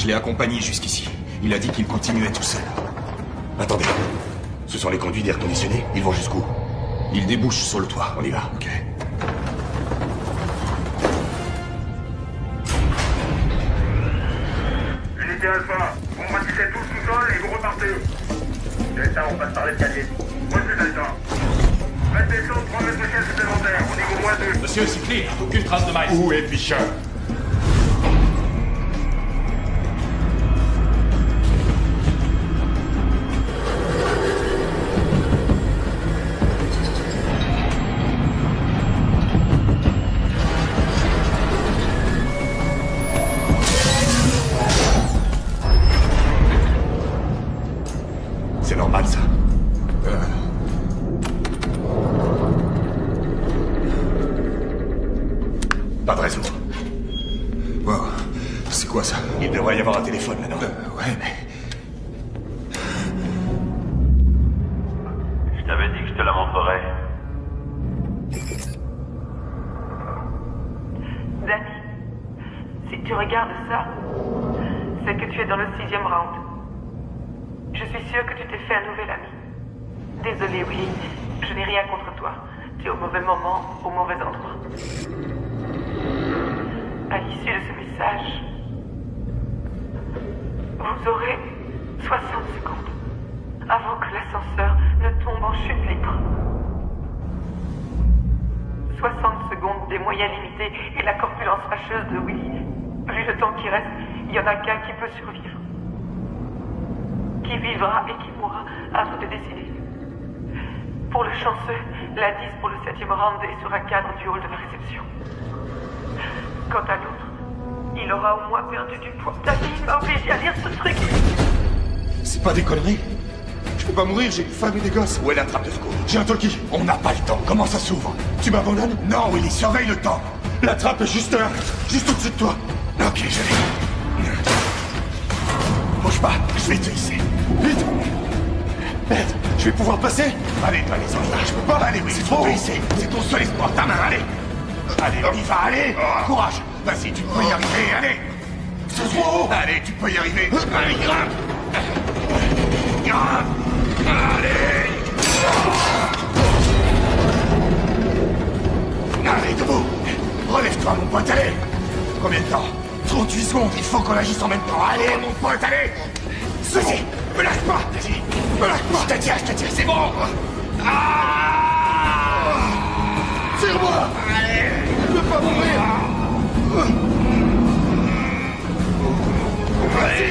Je l'ai accompagné jusqu'ici. Il a dit qu'il continuait tout seul. Attendez. Ce sont les conduits d'air conditionné? Ils vont jusqu'où? Ils débouchent sur le toit. On y va. Ok. Unité Alpha, vous ratissez tout le sous-sol et vous repartez. Delta, on passe par l'escalier. Reçu Delta. Faites descendre 3 mètres de ciel supplémentaires, au niveau -2. Monsieur, c'est clear. Aucune trace de Miles. Où est Fisher? C'est normal, ça. Pas de réseau. Wow. C'est quoi ça? Il devrait y avoir un téléphone maintenant. Ouais, mais... Je t'avais dit que je te la montrerais. Danny, si tu regardes ça, c'est que tu es dans le 6e round. Je suis sûre que tu t'es fait un nouvel ami. Désolée, Willy, je n'ai rien contre toi. Tu es au mauvais moment, au mauvais endroit. À l'issue de ce message, vous aurez 60 secondes avant que l'ascenseur ne tombe en chute libre. 60 secondes des moyens limités et la corpulence fâcheuse de Willy. Vu le temps qui reste, il y en a qu'un qui peut survivre. Qui vivra et qui mourra, à vous de décider. Pour le chanceux, l'indice pour le 7e round est sur un cadre du hall de la réception. Quant à l'autre, il aura au moins perdu du poids. David m'a obligé à lire ce truc. C'est pas des conneries. Je peux pas mourir, j'ai une femme et des gosses. Où est la trappe de secours? J'ai un talkie. On n'a pas le temps. Comment ça s'ouvre? Tu m'abandonnes? Non, Willy, surveille le temps. La trappe est juste au-dessus de toi. Ok, je l'ai. Bouge pas, je vais te hisser. Vite! Merde, je vais pouvoir passer? Allez, toi, les enfants, je peux pas. Allez, oui, c'est trop hissé. C'est ton seul espoir, ta main, allez! Allez, on y va, allez! Courage! Vas-y, tu peux y arriver, allez! C'est trop haut! Allez, tu peux y arriver! Allez, grimpe! Grimpe! Allez! Allez, debout! Relève-toi, mon pote, allez! Combien de temps? 38 secondes, il faut qu'on agisse en même temps. Allez, mon pote, allez! Vas-y, me lâche pas! Vas-y, me lâche pas! Je te tiens, c'est bon! Ah! Tire-moi! Allez! Je peux pas mourir! Vas-y!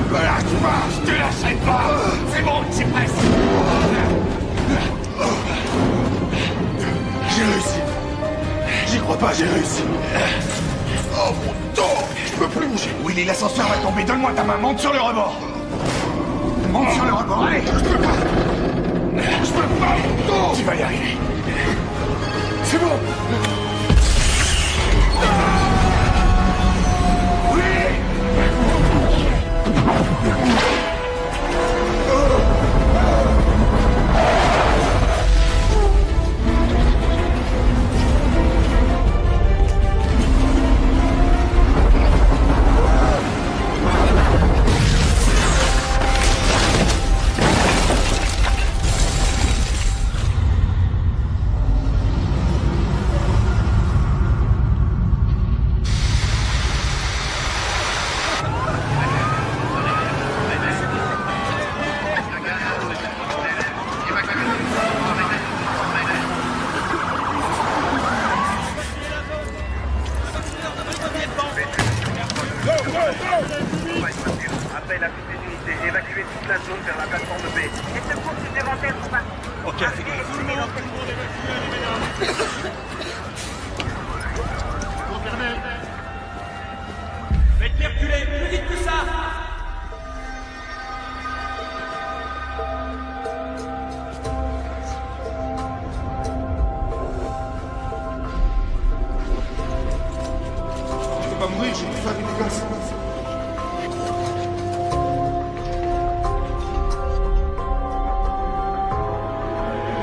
Me lâche pas! Je te lâcherai pas! C'est bon, c'est presque! J'ai réussi! J'y crois pas, j'ai réussi! Oh mon dos! Je peux plus bouger! Willy, l'ascenseur va tomber, donne-moi ta main, monte sur le rebord! Monte sur le rebord, allez! Je peux pas! Je peux pas! Non! Tu vas y arriver! C'est bon! Oui! Appel à toutes les unités, évacuez toute la zone vers la plateforme B. Les secours supplémentaires sont partis. Ok, c'est bien. Tout le monde évacué, Confirmé. Faites-les reculer, plus vite que ça. Je peux pas mourir, j'ai une femme et des gosses.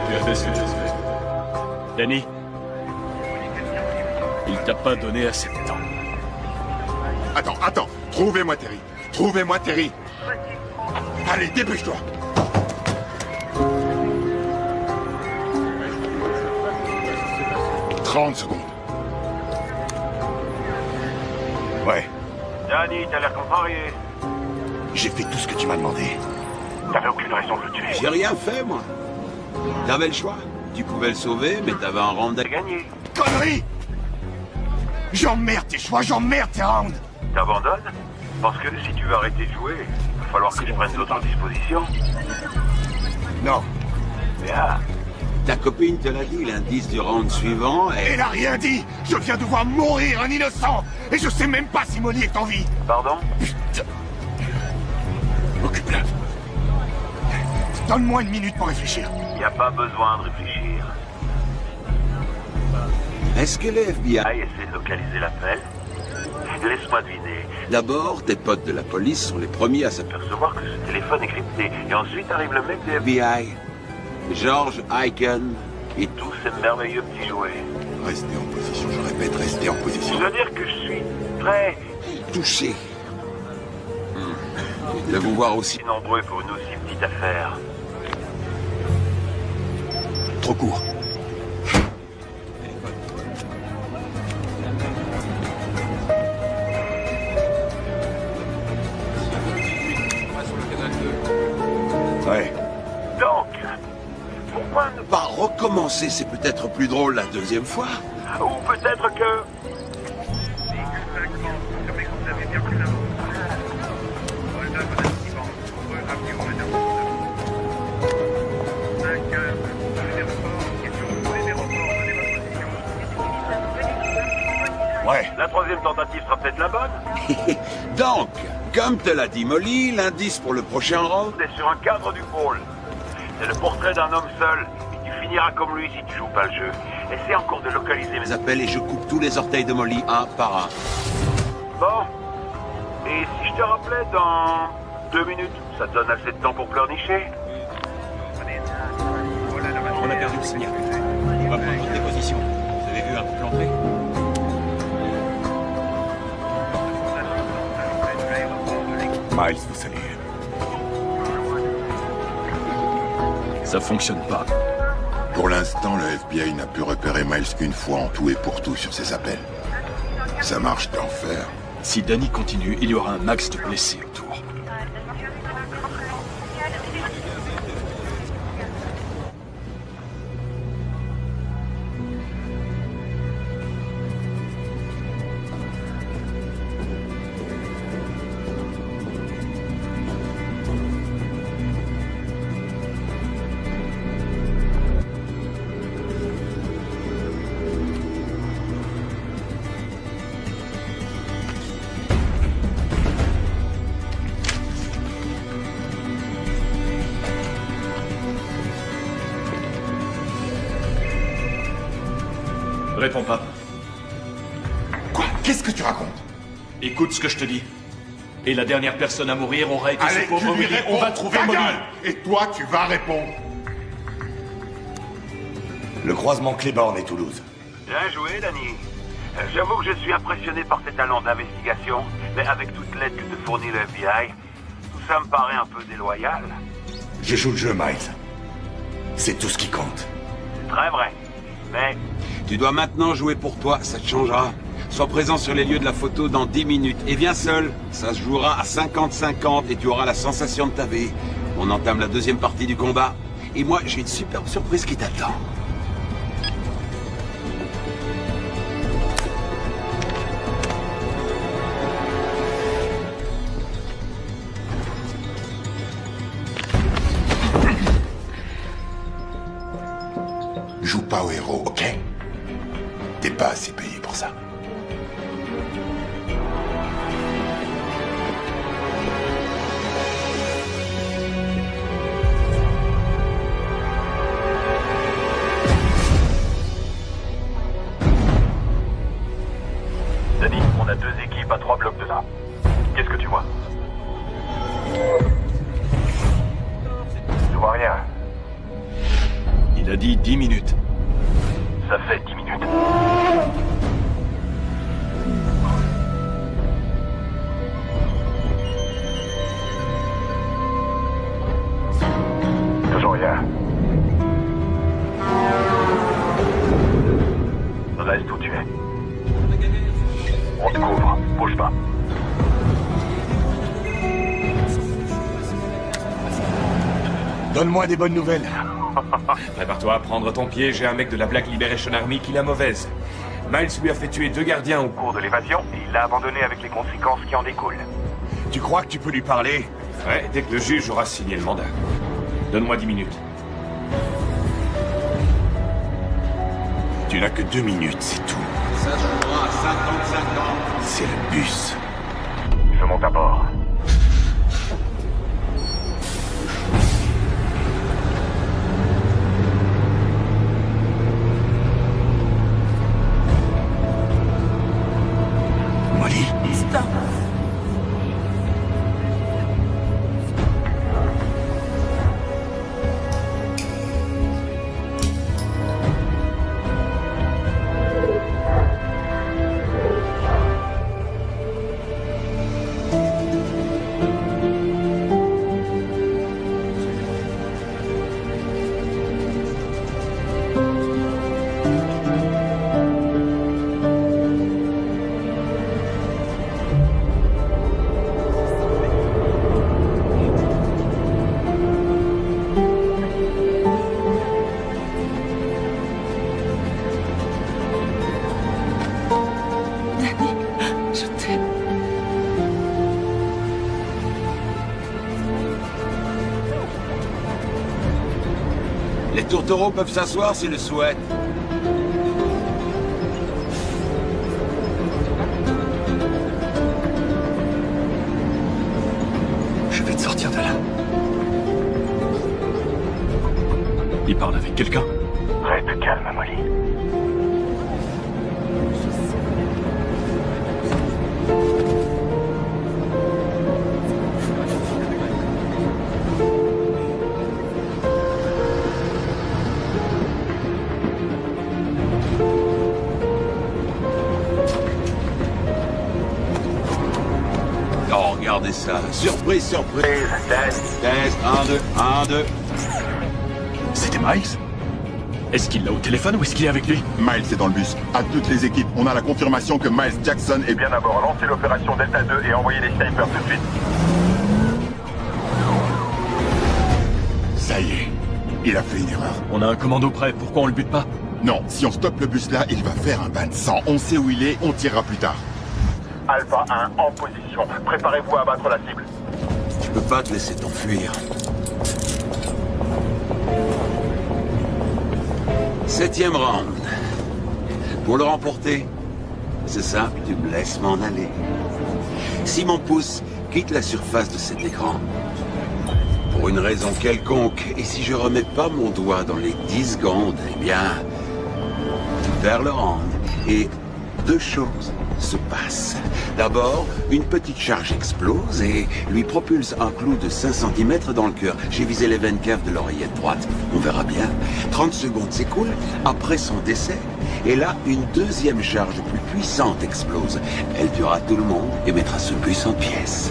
Tu as fait ce que tu as fait. Danny, il t'a pas donné assez de temps. Attends. Trouvez-moi Terry. Trouvez-moi Terry. Allez, dépêche-toi. « 30 secondes. Ouais. Danny, t'as l'air contrarié. J'ai fait tout ce que tu m'as demandé. T'avais aucune raison de le tuer. J'ai rien fait, moi. T'avais le choix. Tu pouvais le sauver, mais t'avais un round à gagner. Connerie! J'emmerde tes choix, j'emmerde tes rounds. T'abandonnes? Parce que si tu veux arrêter de jouer, il va falloir que tu prennes d'autres dispositions. Non. Bien. Ta copine te l'a dit, l'indice du round suivant est... Elle a rien dit. Je viens de voir mourir un innocent. Et je sais même pas si Molly est en vie. Pardon? Putain. Occupe-la. Donne-moi une minute pour réfléchir. Y a pas besoin de réfléchir. Est-ce que le FBI essaie de localiser l'appel? Laisse-moi deviner. D'abord, tes potes de la police sont les premiers à s'apercevoir que ce téléphone est crypté. Et ensuite arrive le mec du FBI. George Aiken et tous ces merveilleux petits jouets. Restez en position, je répète, restez en position. Je veux dire que je suis très... touché. De vous voir aussi nombreux pour une aussi petite affaire. Trop court. Ouais. Donc, pourquoi ne pas recommencer? C'est peut-être plus drôle la deuxième fois. Ou peut-être que... Ouais. La troisième tentative sera peut-être la bonne. Donc, comme te l'a dit Molly, l'indice pour le prochain round est sur un cadre du pôle. C'est le portrait d'un homme seul. Et tu finiras comme lui si tu joues pas le jeu. Essaie encore de localiser mes appels et je coupe tous les orteils de Molly un par un. Bon. Et si je te rappelais dans 2 minutes, ça te donne assez de temps pour pleurnicher? On a perdu le signal. On va prendre votre déposition. Vous avez vu un peu l'entrée? Miles vous salue. Ça fonctionne pas. Pour l'instant, le FBI n'a pu repérer Miles qu'une fois en tout et pour tout sur ses appels. Ça marche d'enfer. Si Danny continue, il y aura un max de blessés autour. Réponds pas. Quoi? Qu'est-ce que tu racontes? Écoute ce que je te dis. Et la dernière personne à mourir aura été Allez, ce pauvre Willy. On va trouver Molly. Et toi, tu vas répondre. Le croisement Cléborne et Toulouse. Bien joué, Danny. J'avoue que je suis impressionné par tes talents d'investigation, mais avec toute l'aide que te fournit le FBI, tout ça me paraît un peu déloyal. Je joue le jeu, Miles. C'est tout ce qui compte. C'est très vrai. Mais... Tu dois maintenant jouer pour toi, ça te changera. Sois présent sur les lieux de la photo dans 10 minutes. Et viens seul. Ça se jouera à 50-50 et tu auras la sensation de ta vie. On entame la deuxième partie du combat. Et moi, j'ai une superbe surprise qui t'attend. Joue pas au héros, ok? T'es pas assez payé pour ça. Danny, on a 2 équipes à 3 blocs de là. Qu'est-ce que tu vois? Je vois rien. Il a dit 10 minutes. Ça fait 10 minutes. l'Est où tu es. On te couvre, bouge pas. Donne-moi des bonnes nouvelles. Prépare-toi à prendre ton pied, j'ai un mec de la Black Liberation Army qui l'a mauvaise. Miles lui a fait tuer 2 gardiens au cours de l'évasion et il l'a abandonné avec les conséquences qui en découlent. Tu crois que tu peux lui parler? Ouais, dès que le juge aura signé le mandat. Donne-moi 10 minutes. Tu n'as que 2 minutes, c'est tout. Ça se jouera à 50-50. C'est le bus. Je monte à bord. Molly. Stop. Je t'aime. Les tourtereaux peuvent s'asseoir s'ils le souhaitent. Je vais te sortir de là. Il parle avec quelqu'un. Reste calme, Molly. Oh, regardez ça. Surprise, surprise. Test. 1, 2. C'était Miles? Est-ce qu'il l'a au téléphone ou est-ce qu'il est avec lui? Miles est dans le bus. À toutes les équipes, on a la confirmation que Miles Jackson est Bien à bord, lancez l'opération Delta 2 et envoyez des snipers tout de suite. Ça y est, il a fait une erreur. On a un commando prêt, pourquoi on le bute pas? Non, si on stoppe le bus là, il va faire un bain de sang. On sait où il est, on tirera plus tard. Alpha 1 en position. Préparez-vous à abattre la cible. Je peux pas te laisser t'enfuir. 7e round. Pour le remporter, c'est simple, tu me laisses m'en aller. Si mon pouce quitte la surface de cet écran, pour une raison quelconque, et si je remets pas mon doigt dans les 10 secondes, eh bien, tu perds le round. Et 2 choses se passent. D'abord, une petite charge explose et lui propulse un clou de 5 cm dans le cœur. J'ai visé les veines caves de l'oreillette droite. On verra bien. 30 secondes s'écoulent après son décès. Et là, une 2e charge plus puissante explose. Elle tuera tout le monde et mettra ce bus en pièces.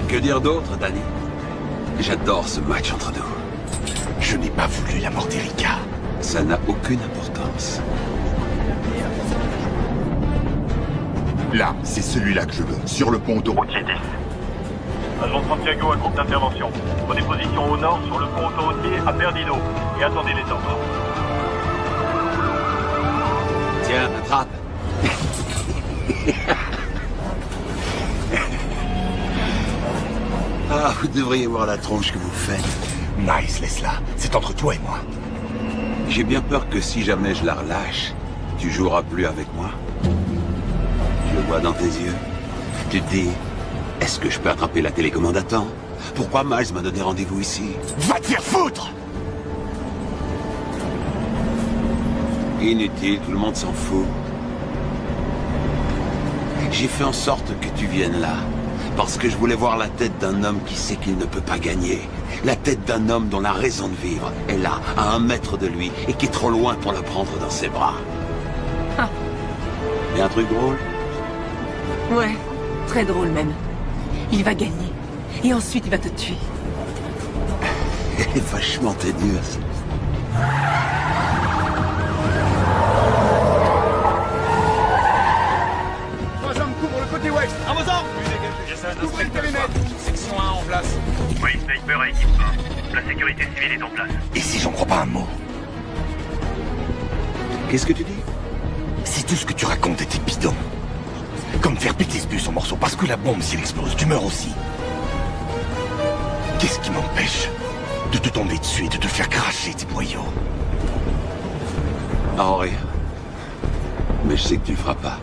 Que dire d'autre, Danny? J'adore ce match entre nous. Je n'ai pas voulu la mort d'Erika. Ça n'a aucune importance. Là, c'est celui-là que je veux, sur le pont d'eau. Routier 10. Agent Santiago à groupe d'intervention. Prenez position au nord sur le pont autoroutier à Perdido et attendez les ordres. Tiens, attrape. Ah, vous devriez voir la tronche que vous faites. Nice, laisse-la. C'est entre toi et moi. J'ai bien peur que si jamais je la relâche, tu joueras plus avec moi. Je le vois dans tes yeux. Tu te dis, est-ce que je peux attraper la télécommande à temps? Pourquoi Miles m'a donné rendez-vous ici? Va te faire foutre! Inutile, tout le monde s'en fout. J'ai fait en sorte que tu viennes là, parce que je voulais voir la tête d'un homme qui sait qu'il ne peut pas gagner. La tête d'un homme dont la raison de vivre est là, à 1 mètre de lui, et qui est trop loin pour la prendre dans ses bras. Ah. Et un truc drôle? Ouais, très drôle même. Il va gagner. Et ensuite, il va te tuer. Elle est vachement ténueuse. Trois hommes couvrent le côté ouest. À vos ordres. Ouvrez le périmètre. Section 1 en place. Oui, Sniper à équipe 1. La sécurité civile est en place. Et si j'en crois pas un mot? Qu'est-ce que tu dis? Si tout ce que tu racontes était bidon, comme faire péter ce bus en morceaux parce que la bombe, si elle explose, tu meurs aussi. Qu'est-ce qui m'empêche de te tomber dessus et de te faire cracher tes boyaux? Oh, rien. Mais je sais que tu le feras pas.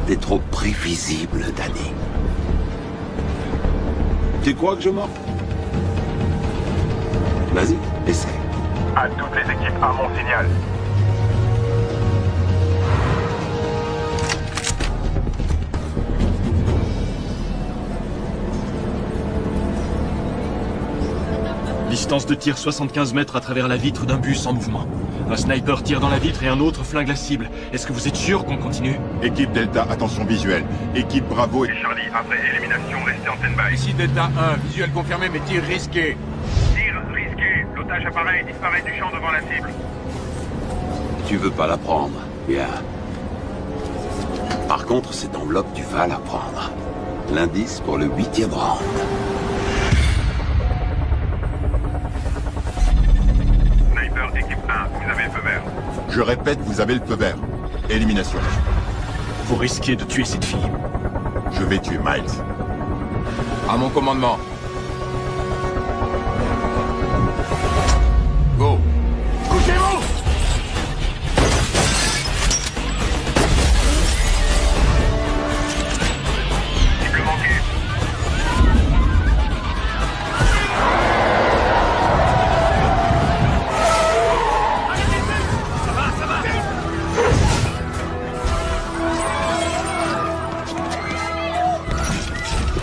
T'es trop prévisible, Danny. Tu crois que je mens? Vas-y, essaie. À toutes les équipes, à mon signal. Distance de tir 75 mètres à travers la vitre d'un bus en mouvement. Un sniper tire dans la vitre et un autre flingue la cible. Est-ce que vous êtes sûr qu'on continue? Équipe Delta, attention visuelle. Équipe Bravo et... Charlie, après élimination, restez en stand-by. Ici Delta 1, visuel confirmé mais tir risqué. Tir risqué. L'otage apparaît et disparaît du champ devant la cible. Tu veux pas la prendre. Bien. Par contre, cette enveloppe, tu vas la prendre. L'indice pour le 8e round. Sniper, équipe 1, vous avez le feu vert. Je répète, vous avez le feu vert. Élimination. Vous risquez de tuer cette fille. Je vais tuer Miles. À mon commandement. Go. Couchez-vous! Cible manquée.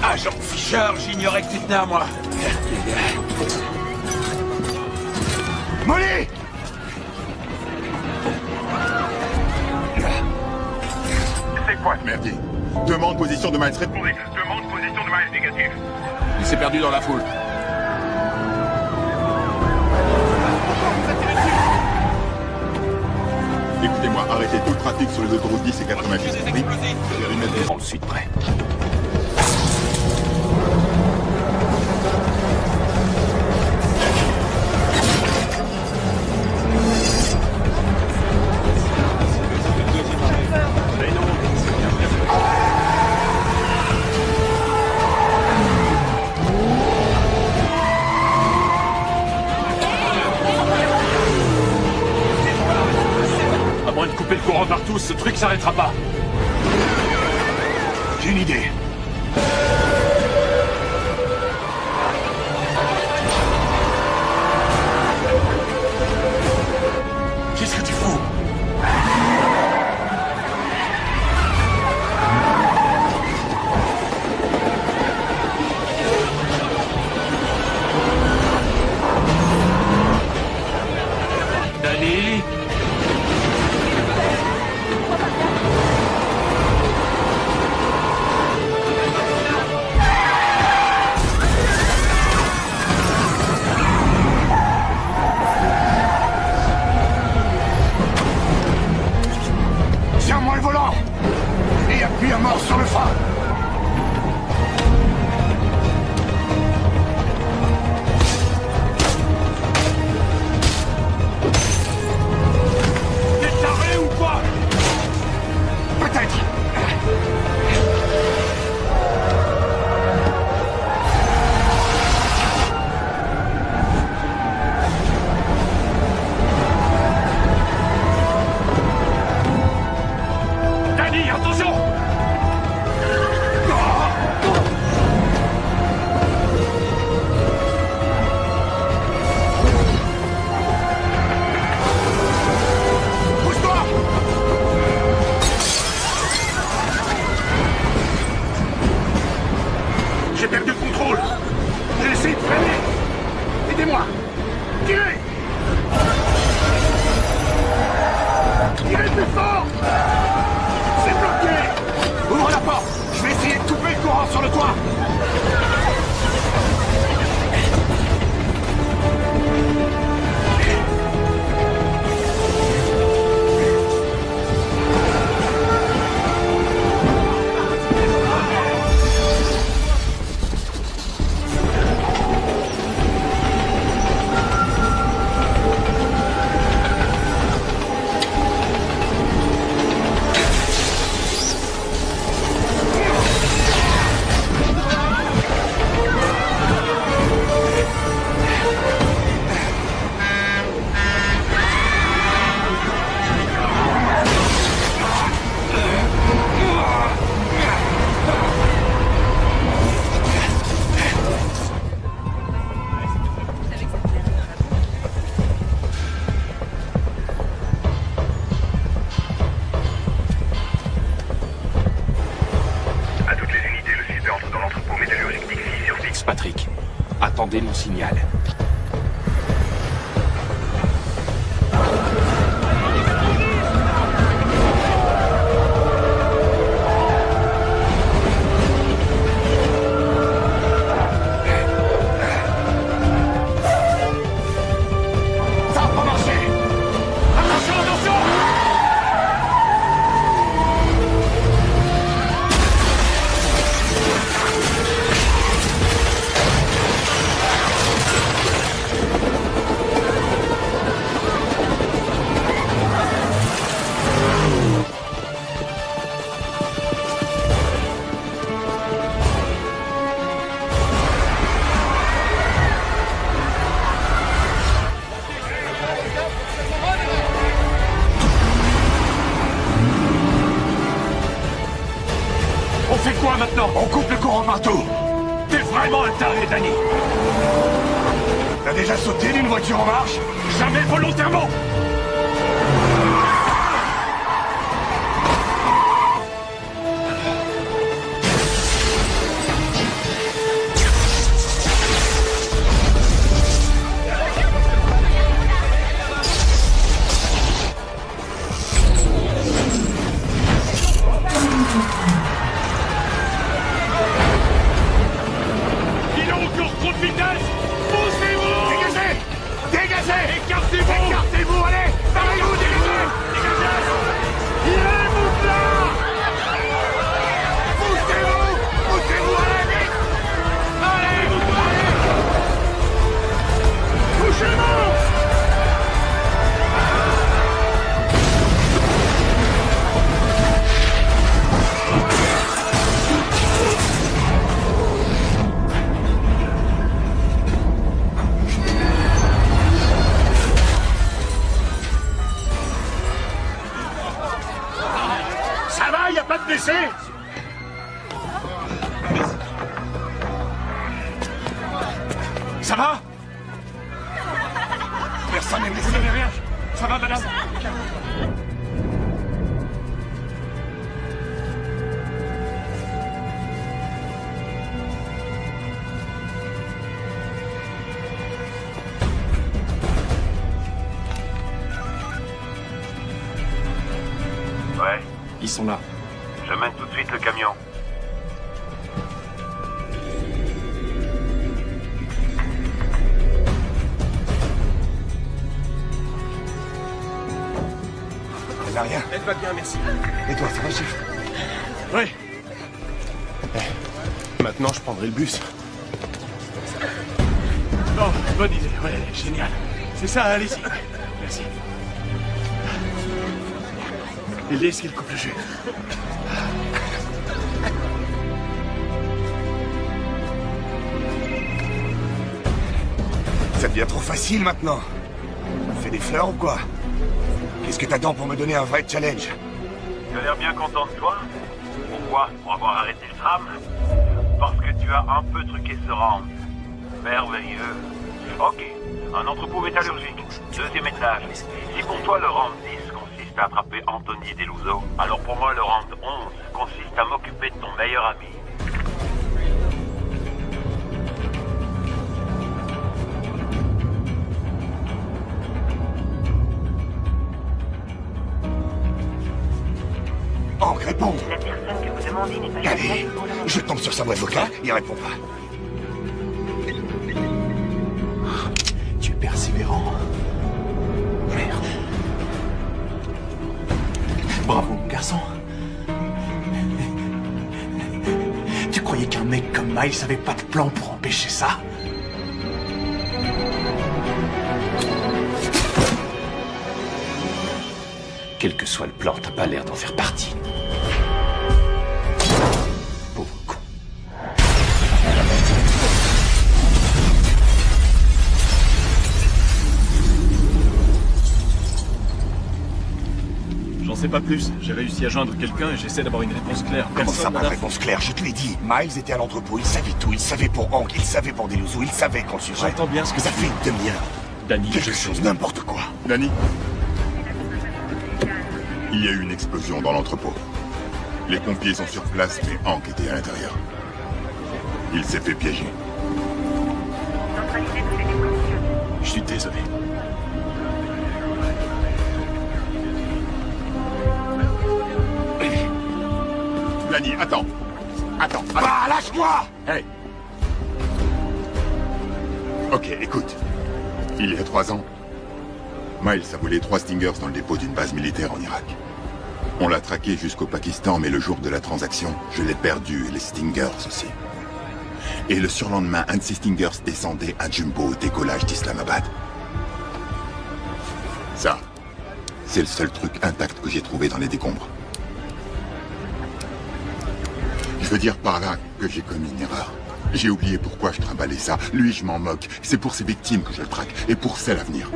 Agent Fisher, j'ignorais que tu tenais à moi. Molly! C'est quoi ce merdier? Demande position de Miles. Répondez. Demande position de Miles négatif. Il s'est perdu dans la foule. Écoutez-moi, arrêtez tout le trafic sur les autoroutes 10 et 90. Oui. On le suit de près. À moins de couper le courant partout, ce truc s'arrêtera pas. J'ai une idée. Qu'est-ce que tu fous? Danny? Tiens-moi le volant! Et appuie à mort sur le frein! T'es taré ou quoi? Peut-être! Danny, attention! Pousse-toi! J'ai perdu le contrôle! J'ai essayé de freiner! Aidez-moi! Tirez! Tirez plus fort! C'est bloqué! Ouvre la porte! Je vais essayer de couper le courant sur le toit! capté mon signal. Ça va pas marcher! Attention, attention! On fait quoi maintenant? On coupe le courant partout. T'es vraiment un taré, Danny. T'as déjà sauté d'une voiture en marche? Jamais volontairement. Il a encore trop de vitesse! Poussez-vous! Dégagez! Dégagez! Écartez-vous! Écartez-vous, allez! Parlez-vous, dégagez! Dégagez! Tirez-vous là! Poussez-vous! Poussez-vous, allez, vite! Allez! Allez! Touchez-vous! Ça va, y a pas de blessés? Ça va? Personne n'est blessé. Vous n'avez rien? Ça va, madame? Ouais, Ils sont là. je mène tout de suite le camion. Elle n'a rien. Elle va bien, merci. Et toi, ça va, chef? Oui. Maintenant, je prendrai le bus. Oh, bonne idée, ouais, génial. C'est ça, allez-y. Merci. Et laisse qu'il coupe le jeu. Ça devient trop facile maintenant. On fait des fleurs ou quoi? Qu'est-ce que t'attends pour me donner un vrai challenge? Tu as l'air bien content de toi. Pourquoi? Pour avoir arrêté le tram? Parce que tu as un peu truqué ce round. Merveilleux. Ok, un entrepôt métallurgique, 2e étage. Si pour toi le round 10 consiste à attraper Anthony Deluso, alors pour moi le round 11 consiste à m'occuper de ton meilleur ami. Hank, réponds! La personne que vous demandez n'est pas Allez, joignable pour le moment. je tombe sur sa boîte vocale, il répond pas. Tu es persévérant. Merde. Bravo, mon garçon. Tu croyais qu'un mec comme Miles avait pas de plan pour empêcher ça? Quel que soit le plan, t'as pas l'air d'en faire partie. Pauvre con. J'en sais pas plus. J'ai réussi à joindre quelqu'un et j'essaie d'avoir une réponse claire. Comment ça, pas de n'a- réponse claire? Je te l'ai dit. Miles était à l'entrepôt, il savait tout. Il savait pour Hank, il savait pour Deluso, il savait qu'on le suivrait. J'entends bien ce que ça tu fait dis. une demi-heure. Danny, Quelque chose, n'importe quoi. Danny? Il y a eu une explosion dans l'entrepôt. Les pompiers sont sur place, mais Hank était à l'intérieur. Il s'est fait piéger. Je suis désolé. Lanny, attends. Attends. Ah, lâche-moi! Hey. Ok, écoute. Il y a 3 ans, Miles a volé 3 Stingers dans le dépôt d'une base militaire en Irak. On l'a traqué jusqu'au Pakistan, mais le jour de la transaction, je l'ai perdu, et les Stingers aussi. Et le surlendemain, un de ces Stingers descendait à Jumbo au décollage d'Islamabad. Ça, c'est le seul truc intact que j'ai trouvé dans les décombres. Je veux dire par là que j'ai commis une erreur. J'ai oublié pourquoi je trimballais ça. Lui, je m'en moque. C'est pour ses victimes que je le traque, et pour celles à venir.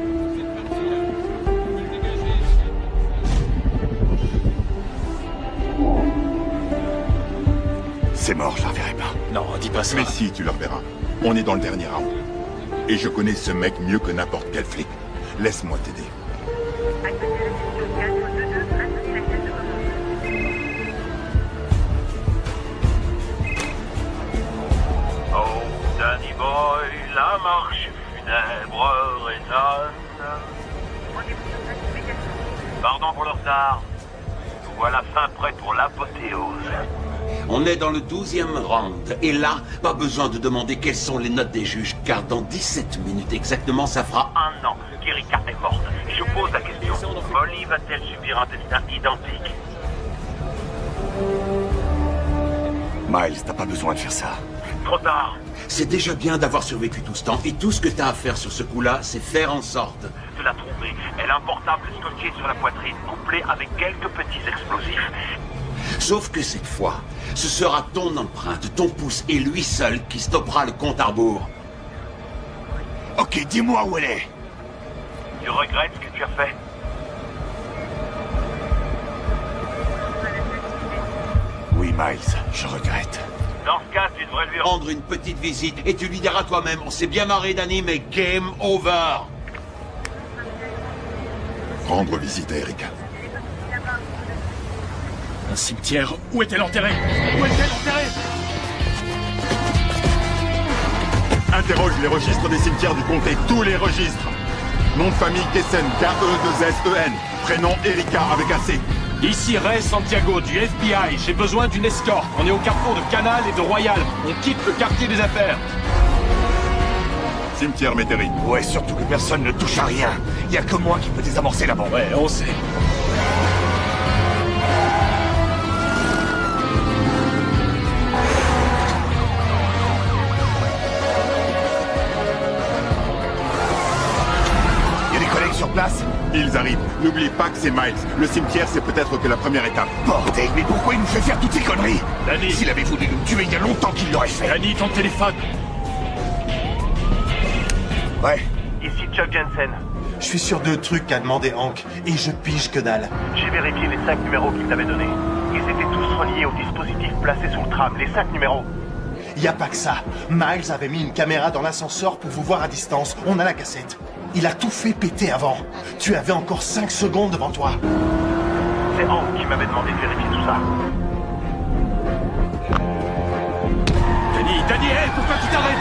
C'est mort, je la reverrai pas. Non, dis pas ça. Mais si, tu le reverras. On est dans le dernier round. Et je connais ce mec mieux que n'importe quel flic. Laisse-moi t'aider. Oh, Danny Boy, la marche funèbre résonne. Pardon pour le retard. Nous voilà fin prêt pour l'apothéose. On est dans le 12e round. Et là, pas besoin de demander quelles sont les notes des juges, car dans 17 minutes exactement, ça fera 1 an qu'Erika est morte. Et je pose la question, Molly va-t-elle subir un destin identique? Miles, t'as pas besoin de faire ça. Trop tard. C'est déjà bien d'avoir survécu tout ce temps, et tout ce que t'as à faire sur ce coup-là, c'est faire en sorte... De la trouver. Elle a un portable scotché sur la poitrine, couplé avec quelques petits explosifs. Sauf que cette fois, ce sera ton empreinte, ton pouce et lui seul qui stoppera le compte à rebours. Ok, dis-moi où elle est. Tu regrettes ce que tu as fait? Oui, Miles, je regrette. Dans ce cas, tu devrais lui rendre une petite visite et tu lui diras toi-même, on s'est bien marré Danny, mais game over. Rendre visite à Erika. Un cimetière. Où est-elle enterrée? Où est-elle enterrée? Interroge les registres des cimetières du comté, tous les registres. Nom de famille Kessen, K-E-2-S-E-N. Prénom Erika avec un C. Ici Ray Santiago du FBI. J'ai besoin d'une escorte. On est au carrefour de Canal et de Royal. On quitte le quartier des affaires. Cimetière Métairie. Ouais, surtout que personne ne touche à rien. Y a que moi qui peux désamorcer la bombe. Ouais, on sait. Sur place? Ils arrivent. N'oublie pas que c'est Miles. Le cimetière, c'est peut-être que la première étape. Bordel, mais pourquoi il nous fait faire toutes ces conneries? Danny. S'il avait voulu nous tuer il y a longtemps qu'il l'aurait fait. Danny, ton téléphone. Ouais. Ici Chuck Jensen. Je suis sur 2 trucs qu'a demandé Hank, et je pige que dalle. J'ai vérifié les 5 numéros qu'il t'avait donnés. Ils étaient tous reliés au dispositif placé sous le tram, les 5 numéros. Y a pas que ça. Miles avait mis une caméra dans l'ascenseur pour vous voir à distance. On a la cassette. Il a tout fait péter avant. Tu avais encore 5 secondes devant toi. C'est Hank qui m'avait demandé de vérifier tout ça. Danny, hey, pourquoi tu t'arrêtes?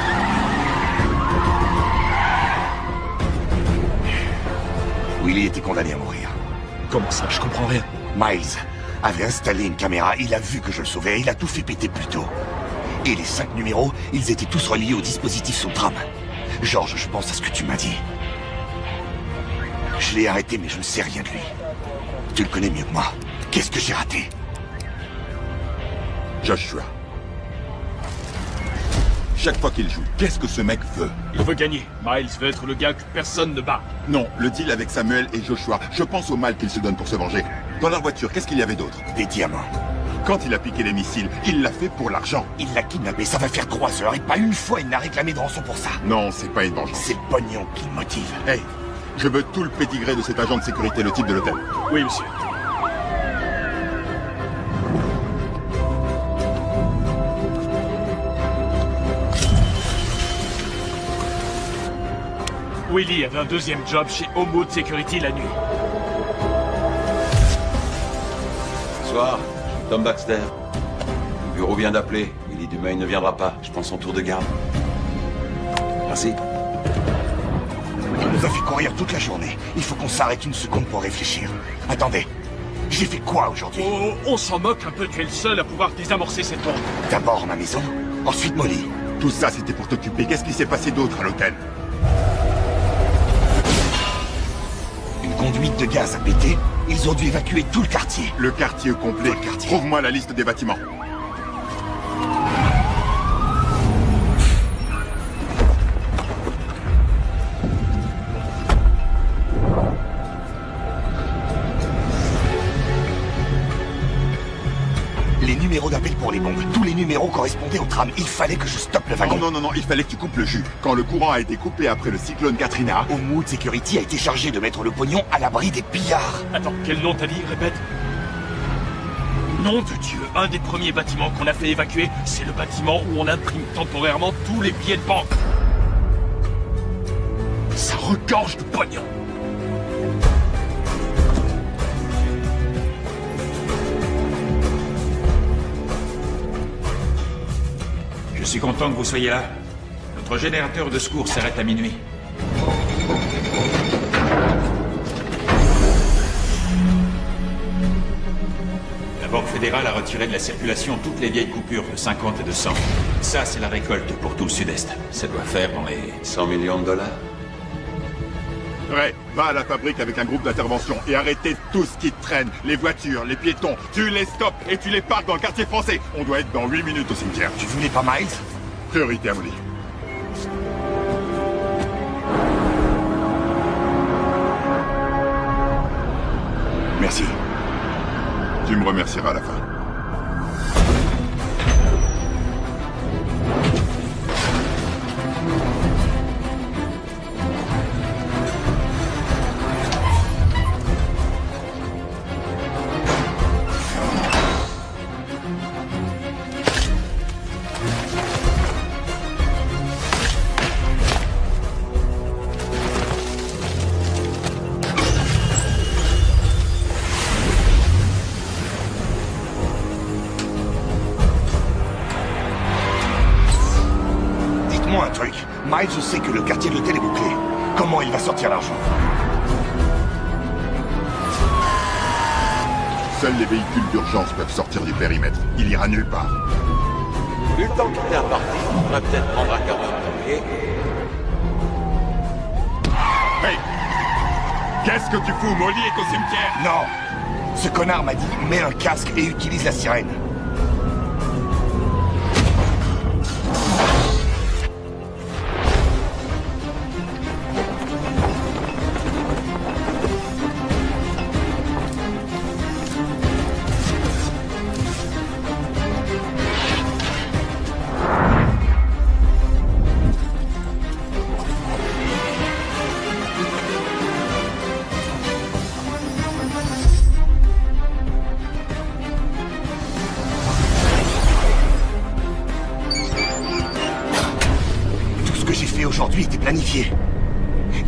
Willy était condamné à mourir. Comment ça? Je comprends rien. Miles avait installé une caméra, il a vu que je le sauvais, il a tout fait péter plus tôt. Et les 5 numéros, ils étaient tous reliés au dispositif sous le tram. George, je pense à ce que tu m'as dit. Je l'ai arrêté, mais je ne sais rien de lui. Tu le connais mieux que moi. Qu'est-ce que j'ai raté? Joshua. Chaque fois qu'il joue, qu'est-ce que ce mec veut? Il veut gagner. Miles veut être le gars que personne ne bat. Non, le deal avec Samuel et Joshua, je pense au mal qu'il se donne pour se venger. Dans leur voiture, qu'est-ce qu'il y avait d'autre? Des diamants. Quand il a piqué les missiles, il l'a fait pour l'argent. Il l'a kidnappé, ça va faire 3 heures, et pas une fois il n'a réclamé de rançon pour ça. Non, c'est pas une vengeance. C'est le pognon qui le motive. Hey, je veux tout le pédigré de cet agent de sécurité, le type de l'hôtel. Oui, monsieur. Willy avait un 2e job chez Homewood Security la nuit. Bonsoir, je suis Tom Baxter. Le bureau vient d'appeler. Willy Dumaine ne viendra pas. Je prends son tour de garde. Merci. Il nous a fait courir toute la journée. Il faut qu'on s'arrête une seconde pour réfléchir. Attendez, j'ai fait quoi aujourd'hui? Oh, on s'en moque un peu, tu es le seul à pouvoir désamorcer cette bombe. D'abord ma maison, ensuite Molly. Tout ça, c'était pour t'occuper. Qu'est-ce qui s'est passé d'autre à l'hôtel? Une conduite de gaz a pété. Ils ont dû évacuer tout le quartier. Le quartier complet. Trouve-moi la liste des bâtiments. Les numéros d'appel pour les bombes. Tous les numéros correspondaient au tram. Il fallait que je stoppe le wagon. Non, il fallait que tu coupes le jus. Quand le courant a été coupé après le cyclone Katrina... Homewood Security a été chargé de mettre le pognon à l'abri des pillards. Attends, quel nom t'as dit? Répète. Nom de Dieu, un des premiers bâtiments qu'on a fait évacuer, c'est le bâtiment où on imprime temporairement tous les billets de banque. Ça regorge de pognon. Je suis content que vous soyez là. Notre générateur de secours s'arrête à minuit. La Banque fédérale a retiré de la circulation toutes les vieilles coupures de 50 et de 100. Ça, c'est la récolte pour tout le Sud-Est. Ça doit faire dans les... 100 millions de dollars. Ouais, va à la fabrique avec un groupe d'intervention et arrêtez tout ce qui traîne. Les voitures, les piétons, tu les stops et tu les parques dans le quartier français. On doit être dans 8 minutes au cimetière. Tu voulais pas Miles? Priorité à Molly. Merci. Tu me remercieras à la fin. Dites-moi un truc. Miles sait que le quartier de l'hôtel est bouclé. Comment il va sortir l'argent? Seuls les véhicules d'urgence peuvent sortir du périmètre. Il ira nulle part. Vu le temps qu'il est imparti, on pourrait peut-être prendre un quart d'heure, ok? Hey! Qu'est-ce que tu fous? Molly est au cimetière! Non! Ce connard m'a dit, mets un casque et utilise la sirène. Aujourd'hui était planifié.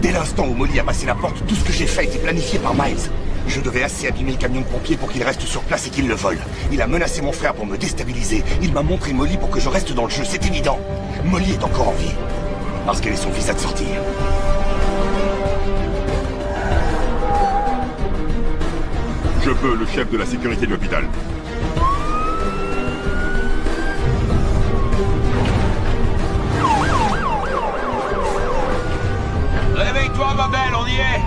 Dès l'instant où Molly a passé la porte, tout ce que j'ai fait était planifié par Miles. Je devais assez abîmer le camion de pompiers pour qu'il reste sur place et qu'il le vole. Il a menacé mon frère pour me déstabiliser. Il m'a montré Molly pour que je reste dans le jeu, c'est évident. Molly est encore en vie. Parce qu'elle est son visa de sortie. Je veux le chef de la sécurité de l'hôpital. Réveille-toi, ma belle, on y est!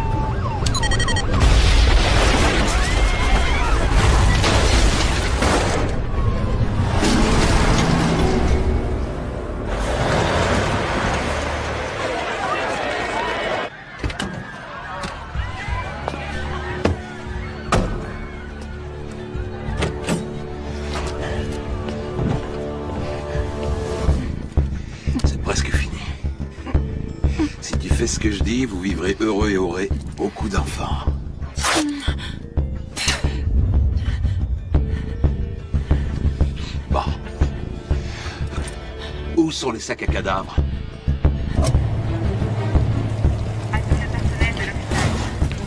C'est presque fini. Si tu fais ce que je dis, vous vivrez heureux et aurez beaucoup d'enfants. Bon. Où sont les sacs à cadavres?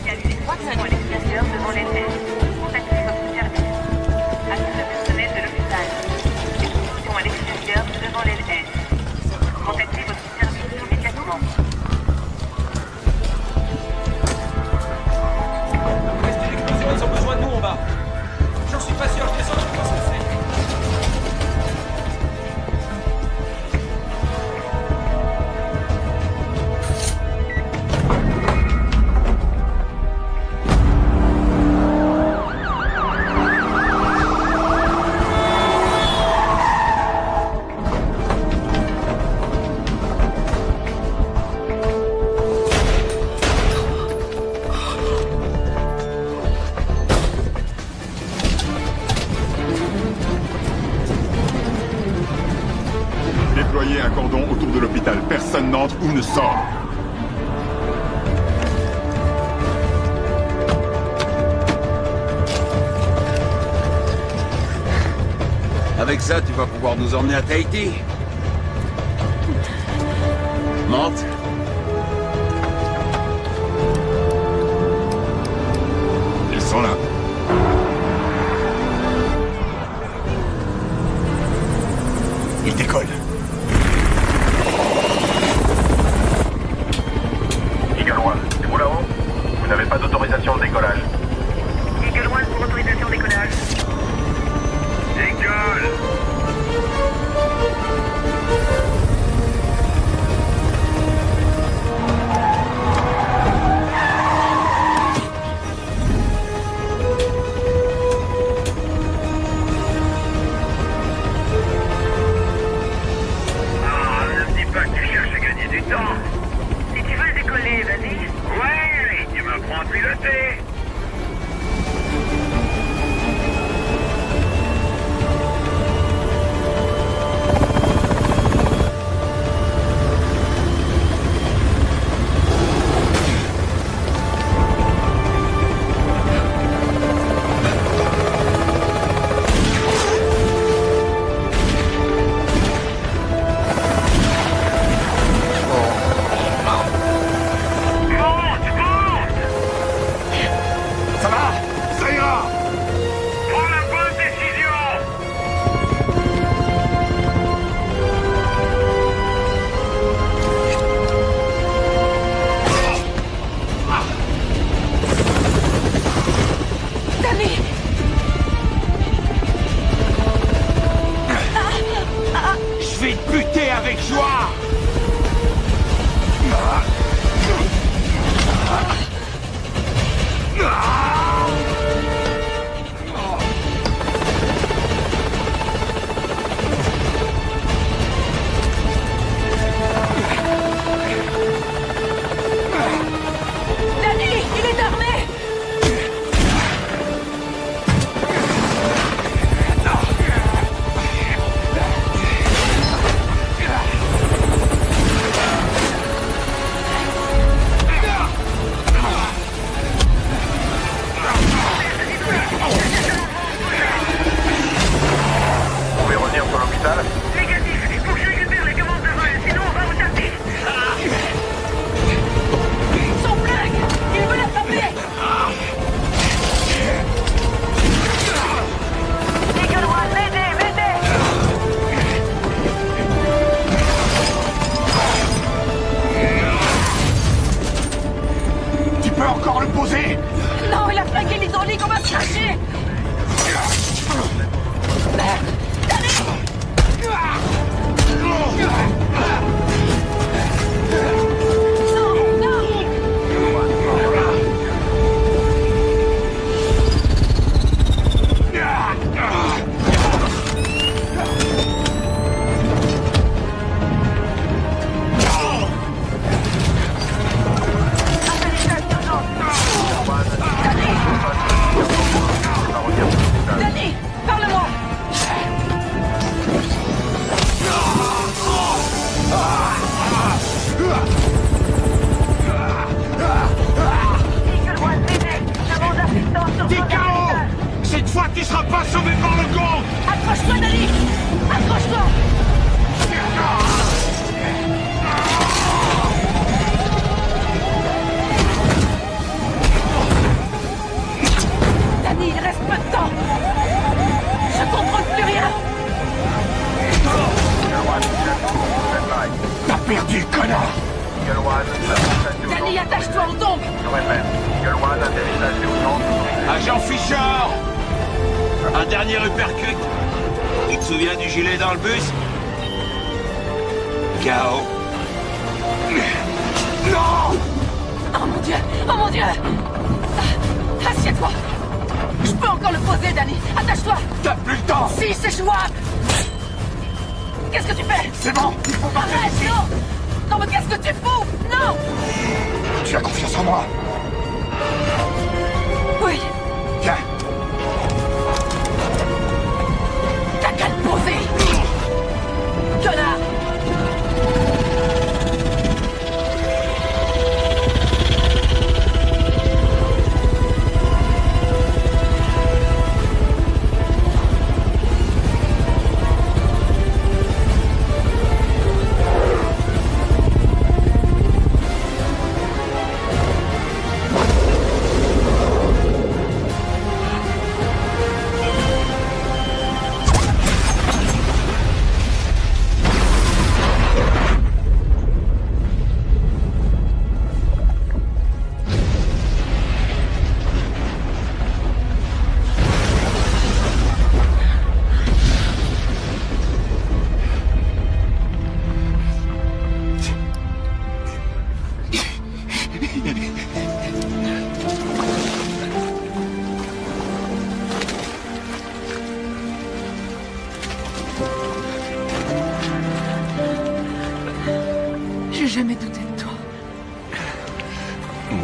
Il y a eu des poissons à l'extérieur devant les têtes. Contactez votre service. À tout le personnel de l'hôpital. Explosion à l'extérieur devant les têtes. Contactez votre service immédiatement. entre ou ne sort. Avec ça, tu vas pouvoir nous emmener à Tahiti. Monte. Ils sont là. Il décolle. Eagle One, c'est vous là-haut? Vous n'avez pas d'autorisation de décollage. Eagle One pour autorisation de décollage. Eagle! Ne me dis pas que tu cherches à gagner du temps. Si tu veux décoller, vas-y. Ouais, tu m'apprends à piloter. Ça va? Ça ira! Prends la bonne décision. Danny! Je vais te buter avec joie. Danny! Il est armé! Vous pouvez revenir sur l'hôpital? Négatif, il faut que je récupère les commandes de vol, sinon on va vous taper. Son flingue! Il veut l'attraper! Eagle One, m'aidez, m'aidez. Tu peux encore le poser? Non, il a flingué l'hydraulique, on va se cracher! Danny, parle-moi! Eagle One, m'aidez. Demande assistance sur T'es zone KO. d'hôpital. Cette fois, tu seras pas sauvé par le gong. Accroche-toi, Danny! Accroche-toi! Danny, il reste peu de temps! Je contrôle plus rien! Eagle One, stand-by. T'as perdu, connard! Eagle One, atterrissage d'urgence. Danny, attache-toi aux ombres! Je répète, Eagle One, atterrissage d'urgence. Agent Fisher. Un dernier uppercut. Tu te souviens du gilet dans le bus? KO. Non! Oh mon Dieu! Oh mon Dieu! Assieds-toi! Je peux encore le poser, Danny! Attache-toi! T'as plus le temps! Si, c'est jouable! Qu'est-ce que tu fais? C'est bon! Il faut partir Arrête, d'ici! non! Non, mais qu'est-ce que tu fous? Non! Tu as confiance en moi? Oui! Viens! T'as qu'à le poser! Connard!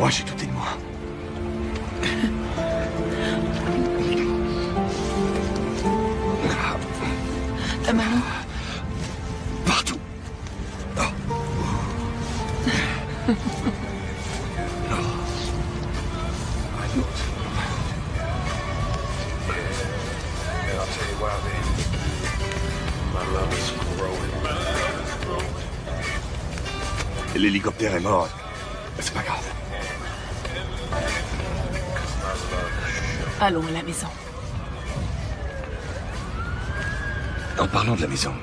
Moi, j'ai douté de moi. Ta maman? Partout. L'hélicoptère est mort. C'est pas grave. Allons à la maison. En parlant de la maison,